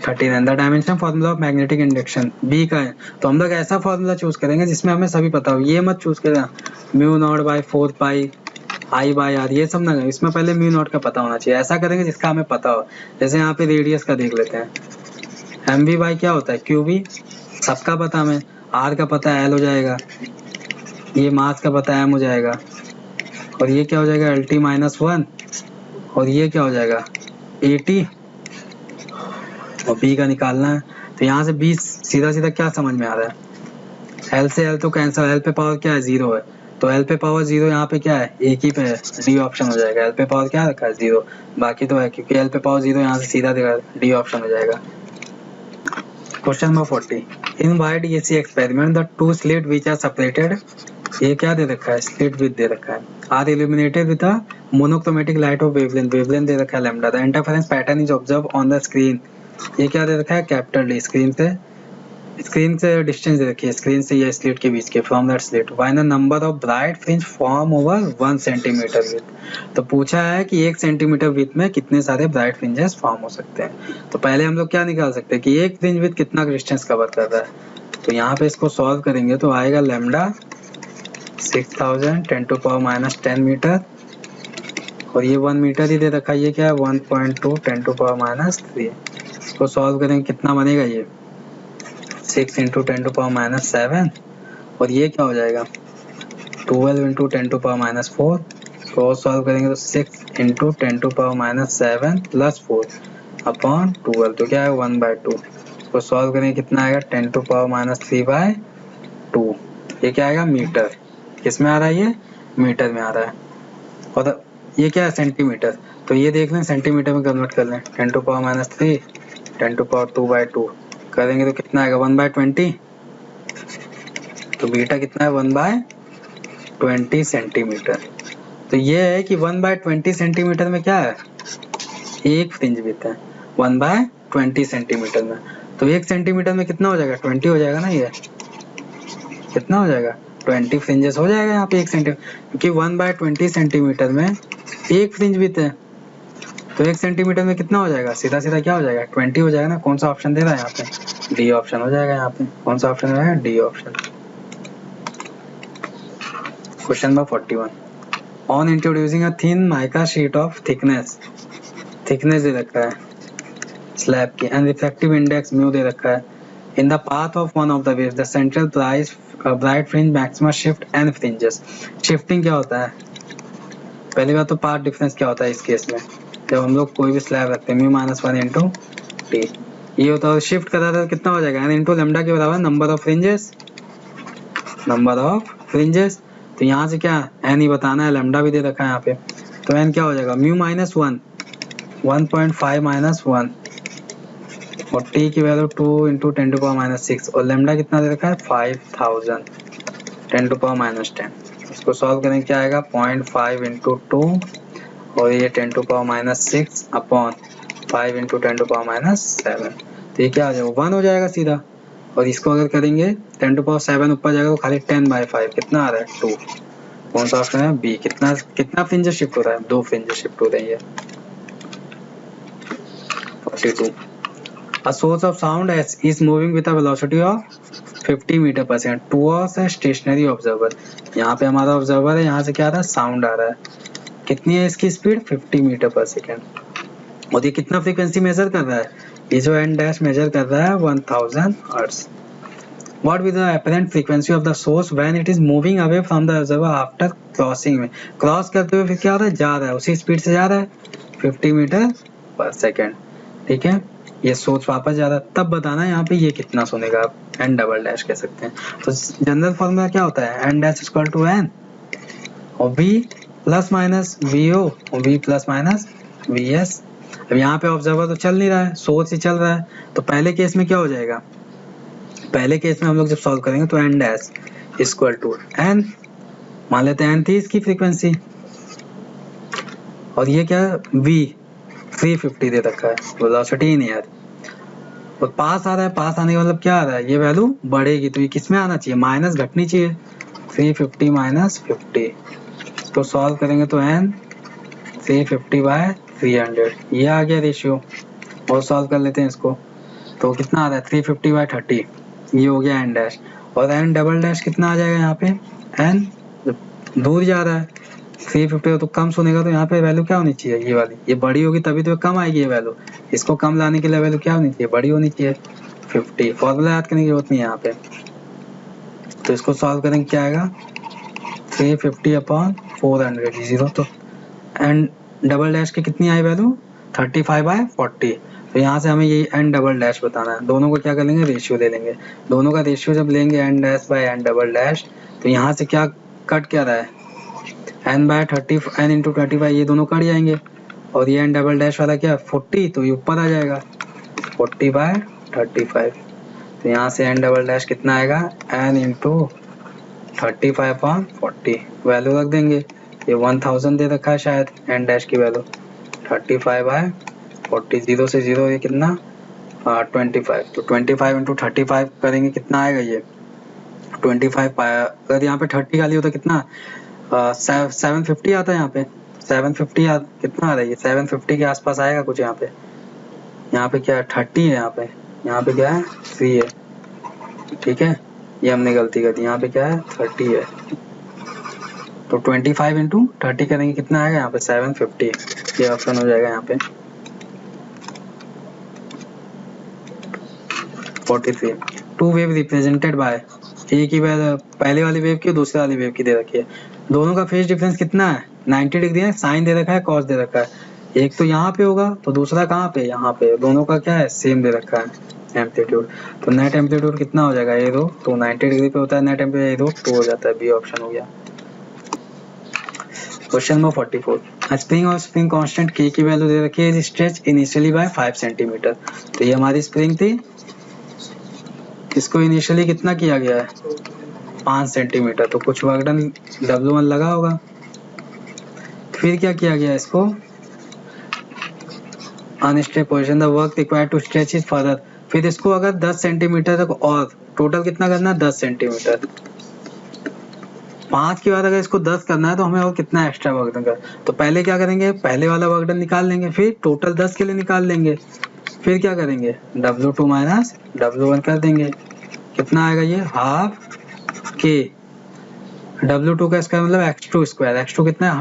39 the dimension formula of magnetic induction B का है, तो हम लोग ऐसा फार्मूला चूज करेंगे जिसमें हमें सभी पता हो, ये मत चूज करना mu naught by 4 pi I by R, ये सब ना, इसमें पहले म्यू नॉट का पता होना चाहिए, ऐसा करेंगे जिसका हमें पता हो। जैसे यहाँ पे रेडियस का देख लेते हैं, एम वी बाई क्या होता है क्यू वी, सबका पता हमें, आर का पता है एल हो जाएगा, ये मास का पता है एम हो जाएगा, और ये क्या हो जाएगा एल टी -1, और ये क्या हो जाएगा ए टी, और बी का निकालना है, तो यहाँ से बी सीधा सीधा क्या समझ में आ रहा है, एल से एल तो कैंसिल, एल पे पावर क्या है 0 है, तो एल पे पावर 0 यहाँ पे क्या है एक ही पे है, डी ऑप्शन हो जाएगा, एल पे पावर क्या रखा है 0, बाकी तो है क्योंकि एल पे पावर 0 यहाँ से सीधा देगा, डी ऑप्शन हो जाएगा। Question number 40, in wide AC experiment the 2 slit which are separated, ये क्या दे रखा है स्लिट विद दे रखा है, are illuminated with a monochromatic light of wavelength, wavelength दे रखा है lambda, the interference pattern is observe on the screen, ये क्या दे रखा है कैपिटल डी, स्क्रीन पे स्क्रीन से डिस्टेंस दे रखी है, स्क्रीन से या स्लिट के बीच के, from that slit find the number of bright fringe form over 1 centimetre with. तो पूछा है कि 1 सेंटीमीटर विथ में कितने सारे ब्राइट फ्रिंजेस फॉर्म हो सकते हैं। तो पहले हम लोग क्या निकाल सकते हैं कि एक फ्रिंज विथ कितना डिस्टेंस कवर कर रहा है। तो यहाँ पे इसको सॉल्व करेंगे तो आएगा लैम्डा 6000 10⁻⁻10 मीटर, और ये 1 मीटर ही दे रखा है, ये क्या है 1.2 10⁻³ इसको सॉल्व करेंगे कितना बनेगा, ये 6 × 10⁻⁷, और ये क्या हो जाएगा 12 × 10⁻⁴, इसको सॉल्व करेंगे तो 6 × 10⁻⁷ + 4 अपॉन 12, तो क्या है 1/2, इसको सॉल्व करेंगे कितना आएगा 10⁻³ ये क्या आएगा मीटर, किस में आ रहा है ये मीटर में आ रहा है, और ये क्या है सेंटीमीटर, तो ये देख लें सेंटीमीटर में कन्वर्ट कर लें 10⁻³ 10⁻²/2 करेंगे तो कितना आएगा 1/20, तो बीटा कितना है 1/20 सेंटीमीटर। तो ये है कि 1/20 सेंटीमीटर में क्या है एक फ्रिंज विड्थ है 1/20 सेंटीमीटर में, तो 1 सेंटीमीटर में कितना हो जाएगा 20 हो जाएगा ना, ये कितना हो जाएगा 20 फ्रिंजेस हो जाएगा यहाँ पे 1 सेंटीमीटर, क्योंकि 1/20 सेंटीमीटर में एक फ्रिंज विड्थ है, तो 1 सेंटीमीटर में कितना हो जाएगा सीधा सीधा क्या हो जाएगा 20 हो जाएगा ना। कौन सा ऑप्शन दे रहा है यहाँ पे, डी ऑप्शन हो जाएगा यहाँ पे, कौन सा ऑप्शन है D option. Question number 41, on introducing a thin mica sheet of thickness दे रखा है स्लैब की, एंड रिफ्रैक्टिव इंडेक्स म्यू दे रखा है, in the path of one of the waves the central bright fringe maxima shift and fringes. Shifting क्या होता है, पहली बात तो पाथ डिफरेंस क्या होता है इस केस में, जब हम लोग कोई भी स्लैब रखते हैं म्यू -1 × t ये होता है, शिफ्ट कर रहा था कितना हो जाएगा n × लैम्डा के बराबर नंबर ऑफ फ्रिंजेस, तो यहाँ से क्या n ही बताना है, लैम्डा भी दे रखा है यहाँ पे, तो n क्या हो जाएगा म्यू -1 1.5 - 1 और t की वैल्यू 2 × 10⁻⁶, और लैम्डा कितना दे रखा है 5000 10⁻⁻10, इसको सॉल्व करेंगे क्या आएगा 0.5 × 2 और ये 10⁻⁶ अपॉन 5 × 10⁻⁷, तो ये क्या आ जाएगा 1 हो जाएगा सीधा, और इसको अगर करेंगे 10⁻7 ऊपर जाएगा तो खाली 10/5 कितना आ रहा है 2, कौन सा ऑप्शन है बी। कितना फ्रिंजेस शिफ्ट हो रहा है 2 फ्रिंजेस शिफ्ट हो रही है। 42, a source of sound is moving with a velocity of 50 metre per second towards a stationary observer। यहाँ पे हमारा ऑब्जर्वर है, यहाँ से क्या आ रहा है साउंड आ रहा है, कितनी है इसकी स्पीड 50 मीटर/सेकंड, और ये कितना फ्रीक्वेंसी मेजर कर रहा है, ये जो n डैश मेजर कर रहा है 1000 hertz. What will the apparent frequency of the source when it is moving away from the observer after crossing में, क्रॉस करते हुए फिर क्या हो रहा है जा रहा है, उसी स्पीड से जा रहा है 50 मीटर/सेकंड, ठीक है, ये सोर्स वापस जा रहा है, तब बताना है यहाँ पे ये कितना सुनेगा, आप n डबल डैश कह सकते हैं। तो जनरल फॉर्मूला क्या होता है n dash equal to n और v प्लस माइनस vo और v प्लस माइनस vs। अब यहाँ पे ऑब्जर्वर तो चल नहीं रहा है, सोर्स ही चल रहा है, तो पहले केस में क्या हो जाएगा, पहले केस में हम लोग जब सॉल्व करेंगे तो n dash equal to n, मान लेते हैं n थी इसकी फ्रीक्वेंसी, और ये क्या v 350 दे रखा है, वेलोसिटी ही नहीं आ रही, और पास आ रहा है, पास आने का मतलब क्या आ रहा है ये वैल्यू बढ़ेगी, तो ये किस में आना चाहिए माइनस घटनी चाहिए 350 - 50, तो सॉल्व करेंगे तो n 350/300 ये आ गया रेशियो, और सॉल्व कर लेते हैं इसको, तो कितना आ रहा है 350/30 ये हो गया n डैश, और n डबल डैश कितना आ जाएगा यहाँ पे n दूर जा रहा है 350 तो कम सुनेगा, तो यहाँ पे वैल्यू क्या होनी चाहिए ये वाली, ये बड़ी होगी तभी तो कम आएगी ये वैल्यू, इसको कम लाने के लिए वैल्यू क्या होनी चाहिए बड़ी होनी चाहिए 50, फॉर्मूला याद करने की जरूरत नहीं है यहाँ पे। तो इसको सॉल्व करेंगे क्या आएगा 350/400 जीरो, तो n डबल डैश की कितनी आई वैल्यू 35/40, तो यहाँ से हमें ये n डबल डैश बताना है, दोनों को क्या कर लेंगे रेशियो ले लेंगे, दोनों का रेशियो जब लेंगे n dash by n double dash, तो यहाँ से क्या कट क्या रहा है n/30 n × 35 ये दोनों कट जाएंगे, और ये n डबल डैश वाला क्या 40, तो ये ऊपर आ जाएगा 40/35, तो यहाँ से n डबल डैश कितना आएगा n × 35/40 वैल्यू रख देंगे, ये 1000 दे रखा है शायद n डैश की वैल्यू 35/40, जीरो से जीरो ये कितना 25, तो 25 इंटू 35 करेंगे कितना आएगा ये 25 पाया। अगर यहाँ पे 30 खाली हो तो कितना 750 आता है यहाँ पे 750 कितना आ रहा है ये 750 के आसपास आएगा कुछ। यहाँ पे क्या है 30 है, यहाँ पे क्या है 3 है, ठीक है, ये हमने गलती कर दी। यहाँ पे क्या है 30 है, तो 25 इंटू 30 करेंगे कितना आएगा यहाँ पे 750, ये ऑप्शन हो जाएगा यहाँ पे 43। टू वेव रिप्रेजेंटेड बाय, एक ही पहले वाली वेव की दूसरे वाली वेव की दे रखी है, दोनों का फेज डिफरेंस कितना है 90 डिग्री है, साइन दे रखा है कॉस दे रखा है, एक तो यहाँ पे होगा तो दूसरा कहाँ पे यहाँ पे, दोनों का क्या है सेम दे रखा है एम्पलीट्यूड। तो नेट एम्पलीट्यूड कितना हो जाएगा ये दो, तो 90 डिग्री पे होता है नेट एम्पलीट्यूड, ये दो तो हो जाता है बी ऑप्शन हो गया। क्वेश्चन नंबर 44, स्प्रिंग और स्प्रिंग कांस्टेंट के की वैल्यू दे रखी है, स्ट्रेच इनिशियली बाय 5 सेंटीमीटर। तो ये हमारी स्प्रिंग थी, इसको इनिशियली कितना किया गया है 5 सेंटीमीटर, तो कुछ वर्क डन W1 लगा होगा। फिर क्या किया गया इसको unstable position, the work required to stretch it further, फिर इसको अगर 10 सेंटीमीटर तक और टोटल कितना करना है 10 सेंटीमीटर, 5 के बाद अगर इसको 10 करना है तो हमें और कितना एक्स्ट्रा वर्क डन कर, तो पहले क्या करेंगे पहले वाला वर्क डन निकाल लेंगे, फिर टोटल 10 के लिए निकाल लेंगे, फिर क्या करेंगे W2 माइनस W1 कर देंगे, कितना आएगा ये हाफ के W2 का स्क्वायर मतलब x2 स्क्वायर, x2 कितना है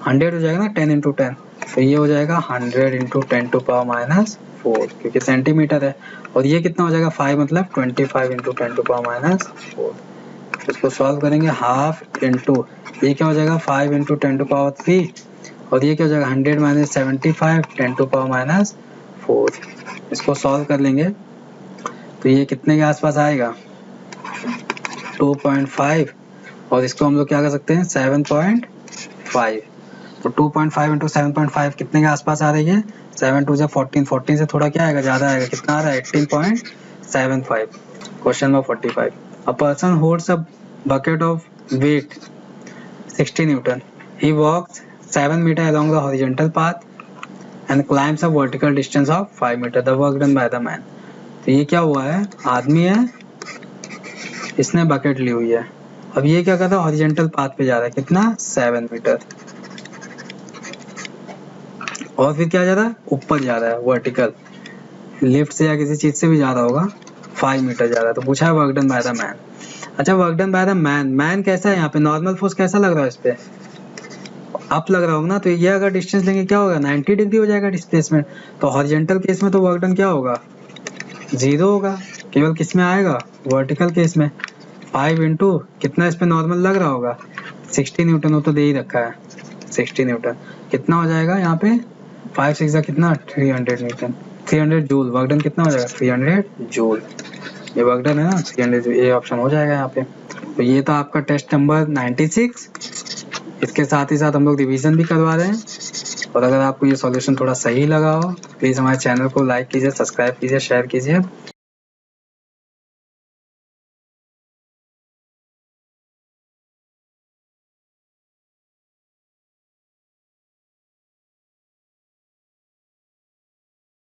100 हो जाएगा ना 10 इंटू 10, तो ये हो जाएगा 100 इंटू 10 टू पावर माइनस 4 क्योंकि सेंटीमीटर है, और ये कितना हो जाएगा 5 मतलब 25 इंटू 10 टू पावर माइनस 4। इसको सॉल्व करेंगे हाफ इंटू ये क्या हो जाएगा 5 इंटू 10 टू पावर 3, और ये क्या हो जाएगा 100 माइनस 75 10 टू पावर माइनस 4। इसको सॉल्व कर लेंगे तो ये कितने के आसपास आएगा 2.5, और इसको हम लोग क्या कर सकते हैं 7.5, तो 2.5 इंटू 7.5 कितने के आसपास आ रही है 7 टू 14, 14 से थोड़ा क्या आएगा ज़्यादा आएगा, कितना आ रहा है 18.75। Question number 45, a person holds a bucket of weight 60 newton, he walks 7 metre along the horizontal path and climbs a vertical distance of 5 metre, the work done by the man। तो ये क्या हुआ है आदमी है, इसने बकेट ली हुई है, अब ये क्या कर रहा है हॉरिजॉन्टल पाथ पे जा रहा है, कितना 7 मीटर, और फिर क्या जा रहा है ऊपर जा रहा है वर्टिकल, लिफ्ट से या किसी चीज से भी जा रहा होगा 5 मीटर जा रहा है, तो पूछा है work done by the man. अच्छा work done by the man कैसा है यहाँ पे नॉर्मल फोर्स कैसा लग रहा है इस पे अप लग रहा होगा ना, तो ये अगर डिस्टेंस लेंगे क्या होगा 90 डिग्री हो जाएगा डिस्प्लेसमेंट, तो हॉरिजॉन्टल केस में तो वर्क डन क्या होगा 0 होगा, केवल किस में आएगा वर्टिकल केस में 5 इंटू कितना इस पे नॉर्मल लग रहा होगा 60 न्यूटन, वो तो दे ही रखा है 60 न्यूटन, कितना हो जाएगा यहाँ पे 5 6 कितना 300 न्यूटन 300 जूल, वर्क डन कितना हो जाएगा 300 जूल, ये वर्क डन है ना 300 जूल, ये ऑप्शन हो जाएगा यहाँ पे। तो ये था आपका टेस्ट नंबर 96, इसके साथ ही साथ हम लोग रिवीजन भी करवा रहे हैं, और अगर आपको ये सॉल्यूशन थोड़ा सही लगा हो प्लीज़ हमारे चैनल को लाइक कीजिए, सब्सक्राइब कीजिए, शेयर कीजिए।